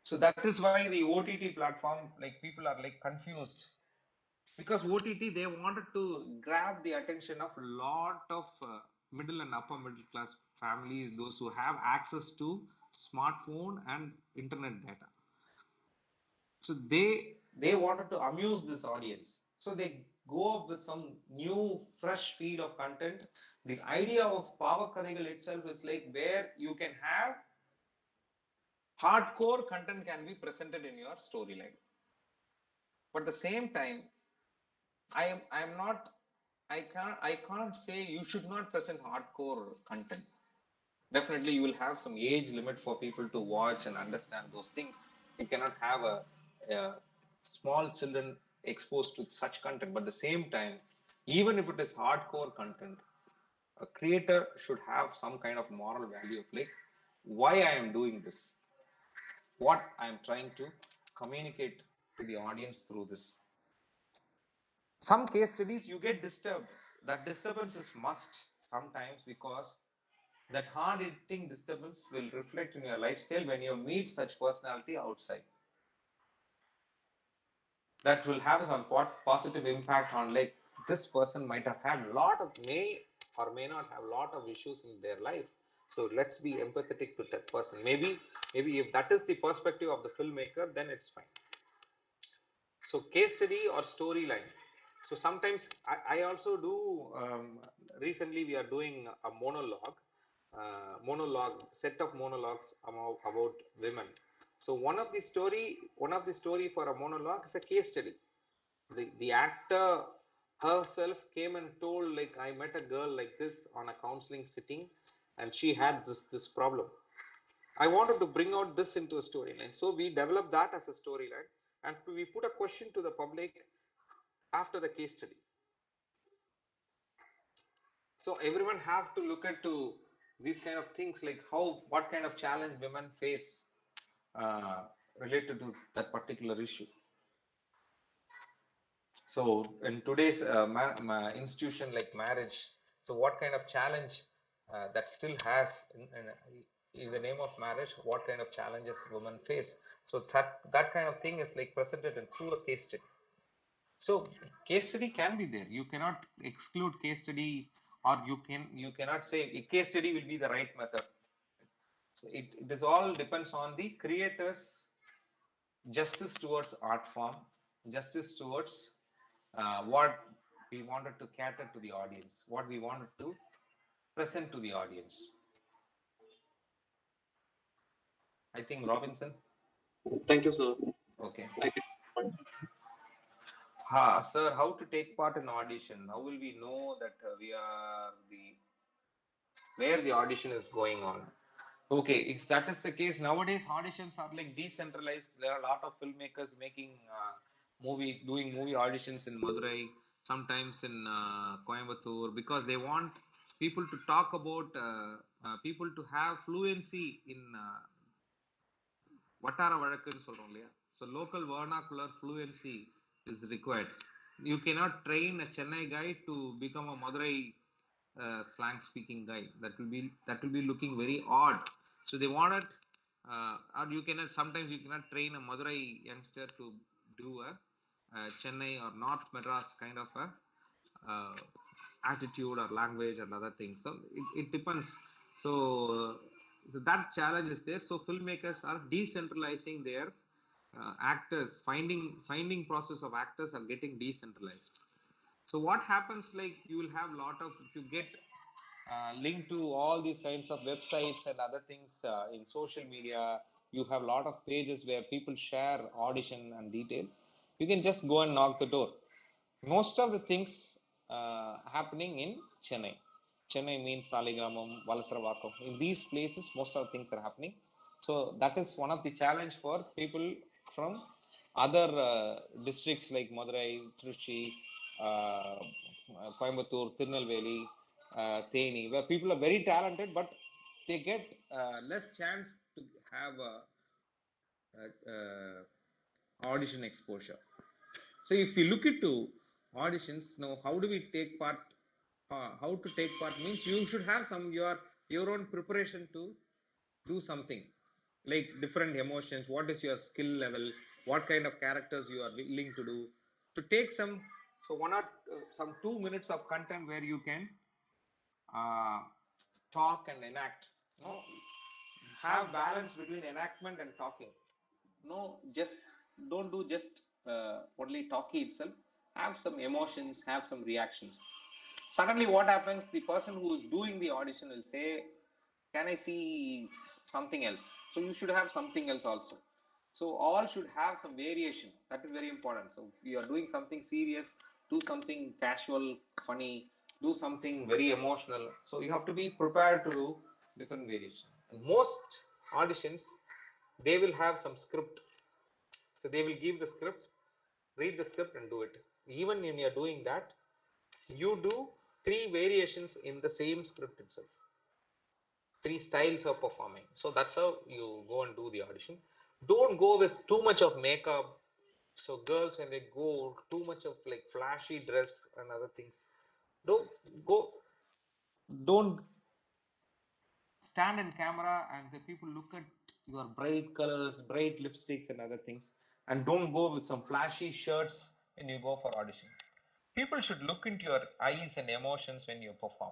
So that is why the OTT platform, like people are like confused, because OTT they wanted to grab the attention of a lot of middle and upper middle class families, those who have access to smartphone and internet data. So they wanted to amuse this audience. So they go up with some new fresh feed of content. The idea of Power Kadigal itself is like where you can have hardcore content can be presented in your storyline. But at the same time, I can't say you should not present hardcore content. Definitely you will have some age limit for people to watch and understand those things. You cannot have a small children exposed to such content, but at the same time, even if it is hardcore content, a creator should have some kind of moral value of like why I am doing this, what I am trying to communicate to the audience through this. Some case studies you get disturbed. That disturbance is must sometimes, because that hard hitting disturbance will reflect in your lifestyle when you meet such personality outside. That will have some positive impact on like this person might have had a lot of may or may not have a lot of issues in their life. So let's be empathetic to that person. Maybe if that is the perspective of the filmmaker, then it's fine. So case study or storyline. So sometimes I also do, recently we are doing a monologue set of monologues about women. So one of the story for a monologue is a case study. The actor herself came and told, like, I met a girl like this on a counseling sitting and she had this problem. I wanted to bring out this into a storyline, so we developed that as a storyline and we put a question to the public after the case study. So everyone have to look at to these kind of things, like what kind of challenge women face uh, related to that particular issue. So in today's institution like marriage, so what kind of challenge that still has in the name of marriage, what kind of challenges women face? So that kind of thing is like presented in through a case study. So case study can be there. You cannot exclude case study, or you cannot say a case study will be the right method. So it is all depends on the creators justice towards art form, justice towards what we wanted to cater to the audience, what we wanted to present to the audience. I think Robinson. Thank you, sir. Okay. I get your point. Sir, how to take part in audition? How will we know that we are where the audition is going on? Okay, if that is the case, nowadays auditions are like decentralized. There are a lot of filmmakers making doing movie auditions in Madurai, sometimes in Coimbatore, because they want people to talk about, people to have fluency in வட்டார வழக்குன்னு சொல்றோம் இல்லையா. So local vernacular fluency is required. You cannot train a Chennai guy to become a Madurai slang speaking guy. That will be looking very odd. So they wanted, or you cannot, sometimes you cannot train a Madurai youngster to do a Chennai or North Madras kind of a uh, attitude or language and other things. So it depends. So that challenge is there. So filmmakers are decentralizing their actors. Finding process of actors are getting decentralized. So what happens, like, you will have lot of, if you get linked to all these kinds of websites and other things in social media, you have a lot of pages where people share audition and details. You can just go and knock the door. Most of the things happening in Chennai. Chennai means Saligramam, Valasaravakkam. In these places, most of the things are happening. So that is one of the challenge for people from other districts like Madurai, Trichy, Coimbatore, Tirunelveli, Theni, where people are very talented, but they get less chance to have audition exposure. So if we look into auditions now, how do we take part? How to take part means you should have your own preparation to do something, like different emotions. What is your skill level? What kind of characters you are willing to do? To take some, so one or some 2 minutes of content where you can uh, talk and enact. No, have balance between enactment and talking. No, just don't do just only talkie itself. Have some emotions, have some reactions. Suddenly what happens, the person who is doing the audition will say, can I see something else? So you should have something else also. So all should have some variation. That is very important. So if you are doing something serious, do something casual, funny, do something very emotional. So you have to be prepared to do different variation. And most auditions, they will have some script. So they will give the script, read the script and do it. Even when you are doing that, you do 3 variations in the same script itself. 3 styles of performing. So that's how you go and do the audition. Don't go with too much of makeup. So girls, when they go too much of like flashy dress and other things, don't go, don't stand in camera and the people look at your bright colors, bright lipsticks and other things, and don't go with some flashy shirts when you go for audition. People should look into your eyes and emotions when you perform.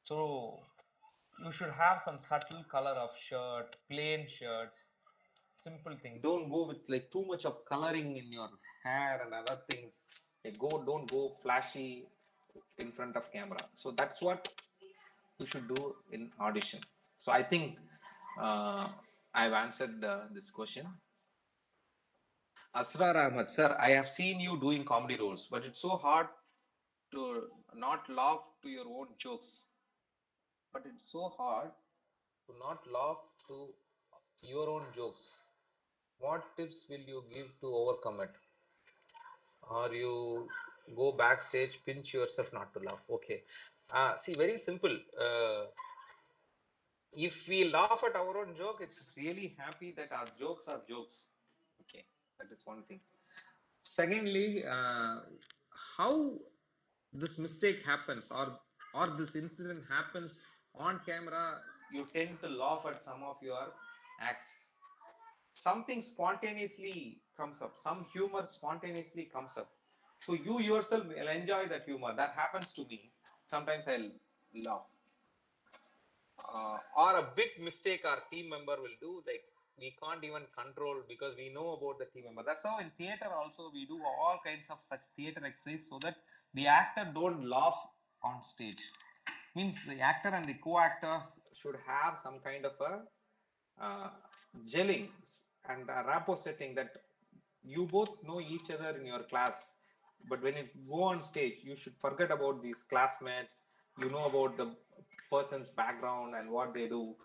So you should have some subtle color of shirt, plain shirts, simple thing. Don't go with like too much of coloring in your hair and other things. Don't go flashy in front of camera. So that's what you should do in audition. So I think I've answered this question. Asrar Ahmad, sir, I have seen you doing comedy roles, but it's so hard to not laugh to your own jokes, but it's so hard to not laugh to your own jokes. What tips will you give to overcome it? Or you go backstage, pinch yourself not to laugh? Okay. See, very simple. If we laugh at our own joke, it's really happy that our jokes are jokes. Okay, that is one thing. Secondly, how this mistake happens, or this incident happens on camera, you tend to laugh at some of your acts. Something spontaneously comes up, some humor spontaneously comes up, so you yourself will enjoy that humor. That happens to me. Sometimes I'll laugh. Or a big mistake our team member will do, like we can't even control because we know about the team member. That's how in theater also we do all kinds of such theater exercise, so that the actor don't laugh on stage. Means the actor and the co-actors should have some kind of a gelling and a rapport setting, that you both know each other in your class, but when you go on stage, you should forget about these classmates. You know about the person's background and what they do.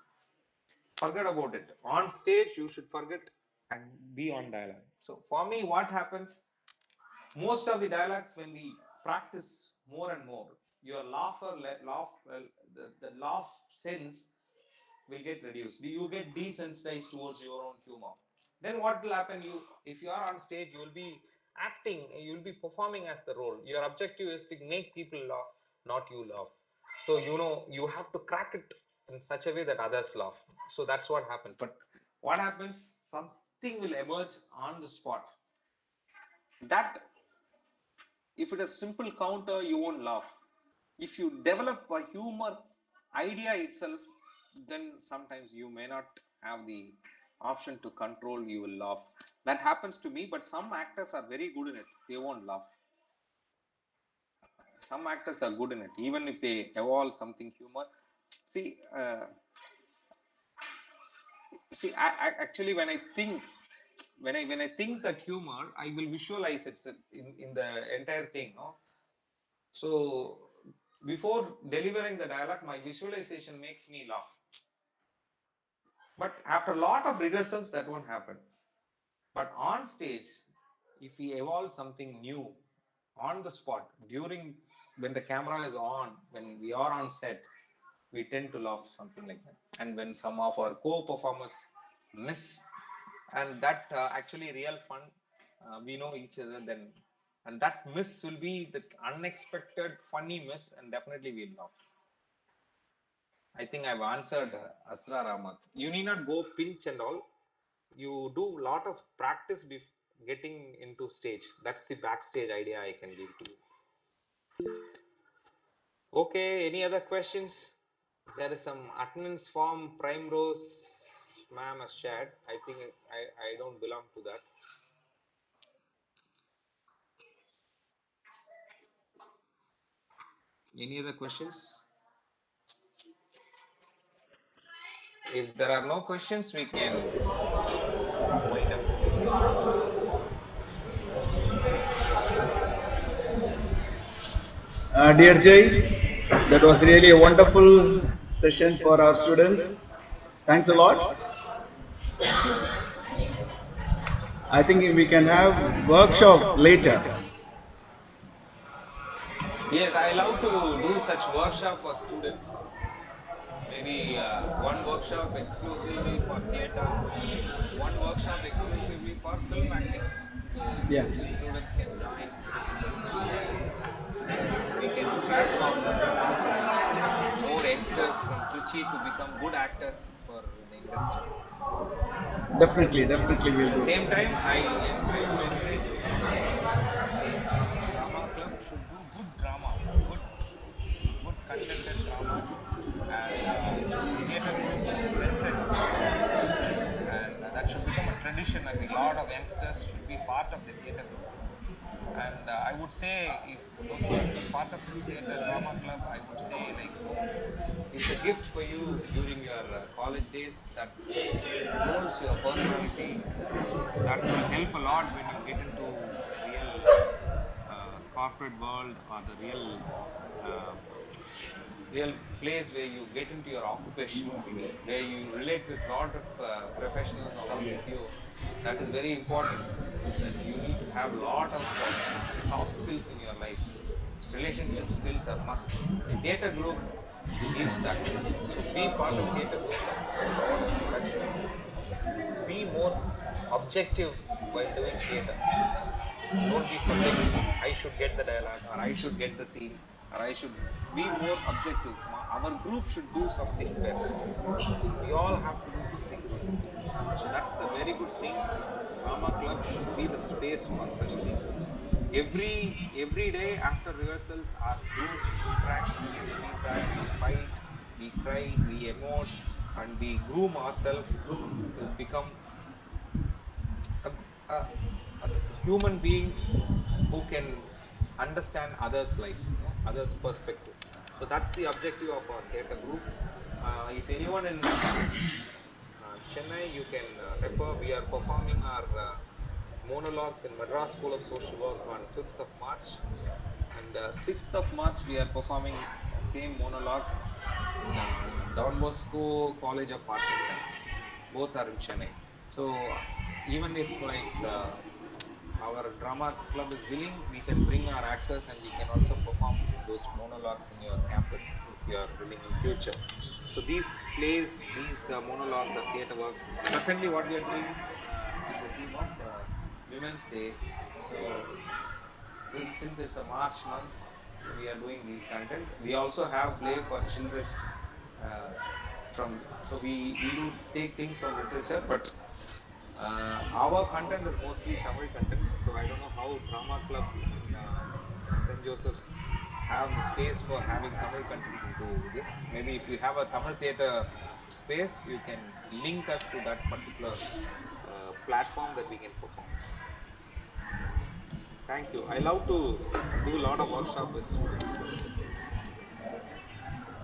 Forget about it. On stage, you should forget and be on dialogue. So for me, what happens, most of the dialogues, when we practice more and more, your the laugh sense will get reduced. You get desensitized towards your own humor. Then what will happen? If you are on stage, you will be acting, you will be performing as the role. Your objective is to make people laugh, not you laugh. So you have to crack it in such a way that others laugh. So that's what happens. But what happens? Something will emerge on the spot. That, if it is simple counter, you won't laugh. If you develop a humor idea itself, then sometimes you may not have the option to control, you will laugh. That happens to me, but some actors are very good in it. They won't laugh. Some actors are good in it, even if they evolve something humor. See, I actually, when I think that humor, I will visualize it in the entire thing, no? So before delivering the dialogue, my visualization makes me laugh. But after a lot of rehearsals, that won't happen. But on stage, if we evolve something new on the spot, when the camera is on, when we are on set, we tend to laugh, something like that. And when some of our co-performers miss, and that actually real fun, we know each other then, and that miss will be the unexpected funny miss, and definitely we'll laugh. I think I've answered Asra Ramat. You need not go pinch and all. You do a lot of practice getting into stage. That's the backstage idea I can give to you. Okay, any other questions? There is some attendance form Primrose ma'am has shared. I think I don't belong to that. Any other questions? If there are no questions, we can wind up. Dear Jay, that was really a wonderful session for our students. Thanks a lot. I think we can have workshop later. Yes, I love to do such workshop for students. Maybe one workshop exclusively for theatre, one workshop exclusively for film acting. Yeah. Students can join. We can transform more youngsters from Trichy to become good actors for the industry. Definitely we'll At do. the same time, I would encourage drama club should do good dramas, good contented dramas, and theatre group should strengthen dramas, and that should become a tradition. I think a lot of youngsters should be part of the theatre group. And I would say, if those who are part of this theatre drama club, I would say, like, it's a gift for you during your college days that molds your personality. That will help a lot when you get into real corporate world or the uh, real place where you get into your occupation, where you relate with lot of professionals along with you, that is very important. That you need to have a lot of soft skills in your life. Relationship skills are must. Theatre group gives that. So be part of theatre group, watch production, be more objective while doing theatre. Don't be subjective. I should get the dialogue, or I should get the scene, or I should be more objective. Our group should do something best. We all have to do something good. So that's a very good thing. Drama club should be the space for such thing. Every day after rehearsals, our group interacts, we give feedback, we fight, we cry, we emote, and we groom ourselves to become a, a human being who can understand others' life, others' perspective. So that's the objective of our theatre group. If anyone in Chennai, you can refer. We are performing our monologues in Madras School of Social Work on 5th of March, and 6th of March we are performing same monologues in Don Bosco College of Arts and Science. Both are in Chennai. So even if our drama club is willing, we can bring our actors and we can also perform those monologues in your campus if you are willing in future. So these plays, these monologues or theatre works, presently what we are doing with the theme of Women's Day. So since it's a March month, we are doing these content. We also have play for children so we do take things from literature, but our content is mostly Tamil content, so I don't know how drama club in St. Joseph's have the space for having Tamil content into this. Maybe if you have a Tamil theatre space, you can link us to that particular platform that we can perform. Thank you. I love to do a lot of workshop with students.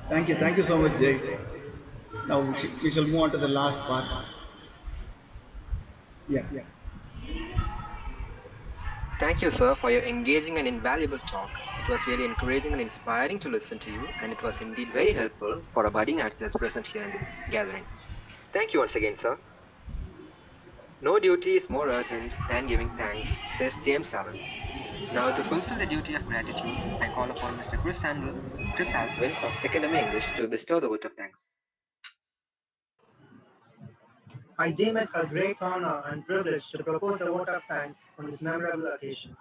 Thank you so much, Jay. Now we shall move on to the last part. Yeah. Thank you, sir, for your engaging and invaluable talk. It was really encouraging and inspiring to listen to you, and it was indeed very helpful for our budding actors present here in the gathering. Thank you once again, sir. No duty is more urgent than giving thanks, says James Alvin. Now, to fulfill the duty of gratitude, I call upon Mr. Chris Alvin of Secondary English to bestow the vote of thanks. I deem it a great honor and privilege to propose the vote of thanks on this memorable occasion.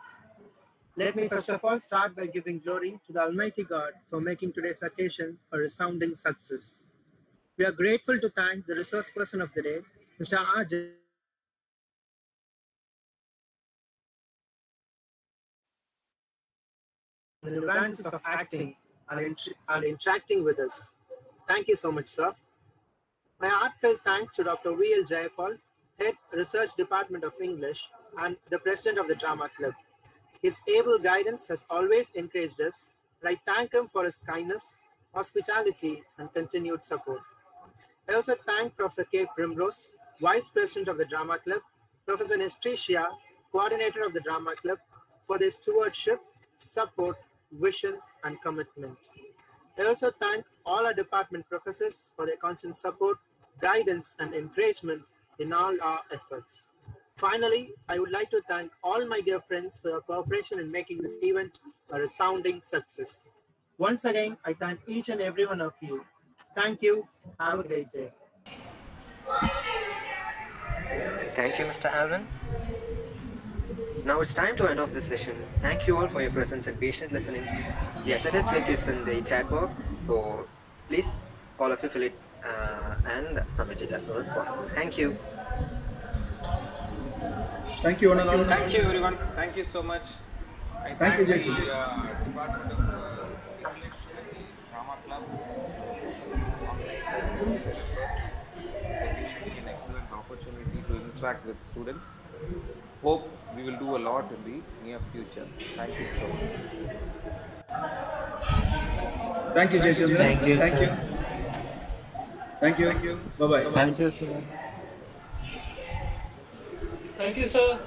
Let me first of all start by giving glory to the Almighty God for making today's occasion a resounding success. We are grateful to thank the resource person of the day, Mr. R. the nuances of acting and interacting with us. Thank you so much, sir. My heartfelt thanks to Dr. V.L. Jayapaul, Head Research Department of English and the President of the Drama Club. His able guidance has always encouraged us, and I thank him for his kindness, hospitality, and continued support. I also thank Professor K. Primrose, Vice President of the Drama Club, Professor Trichy, Coordinator of the Drama Club, for their stewardship, support, vision, and commitment. I also thank all our department professors for their constant support, guidance, and encouragement in all our efforts. Finally, I would like to thank all my dear friends for your cooperation in making this event a resounding success. Once again, I thank each and every one of you. Thank you. Have a great day. Thank you, Mr. Alvin. Now it's time to end off this session. Thank you all for your presence and patient listening. The attendance link is in the chat box, so please all of you fill it and submit it as soon as possible. Thank you. Thank you, one and all. Thank you, everyone. Thank you so much. I thank the Department of English and the Drama Club, organizers and editors for giving me an excellent opportunity to interact with students. Hope we will do a lot in the near future. Thank you so much. Thank you, Jayachandran. Thank you, Thank sir. you. Thank you. Bye-bye. Thank you, sir. Thank you, sir.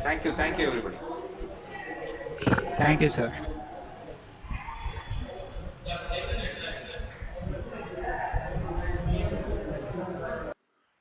Thank you, everybody. Thank you, sir.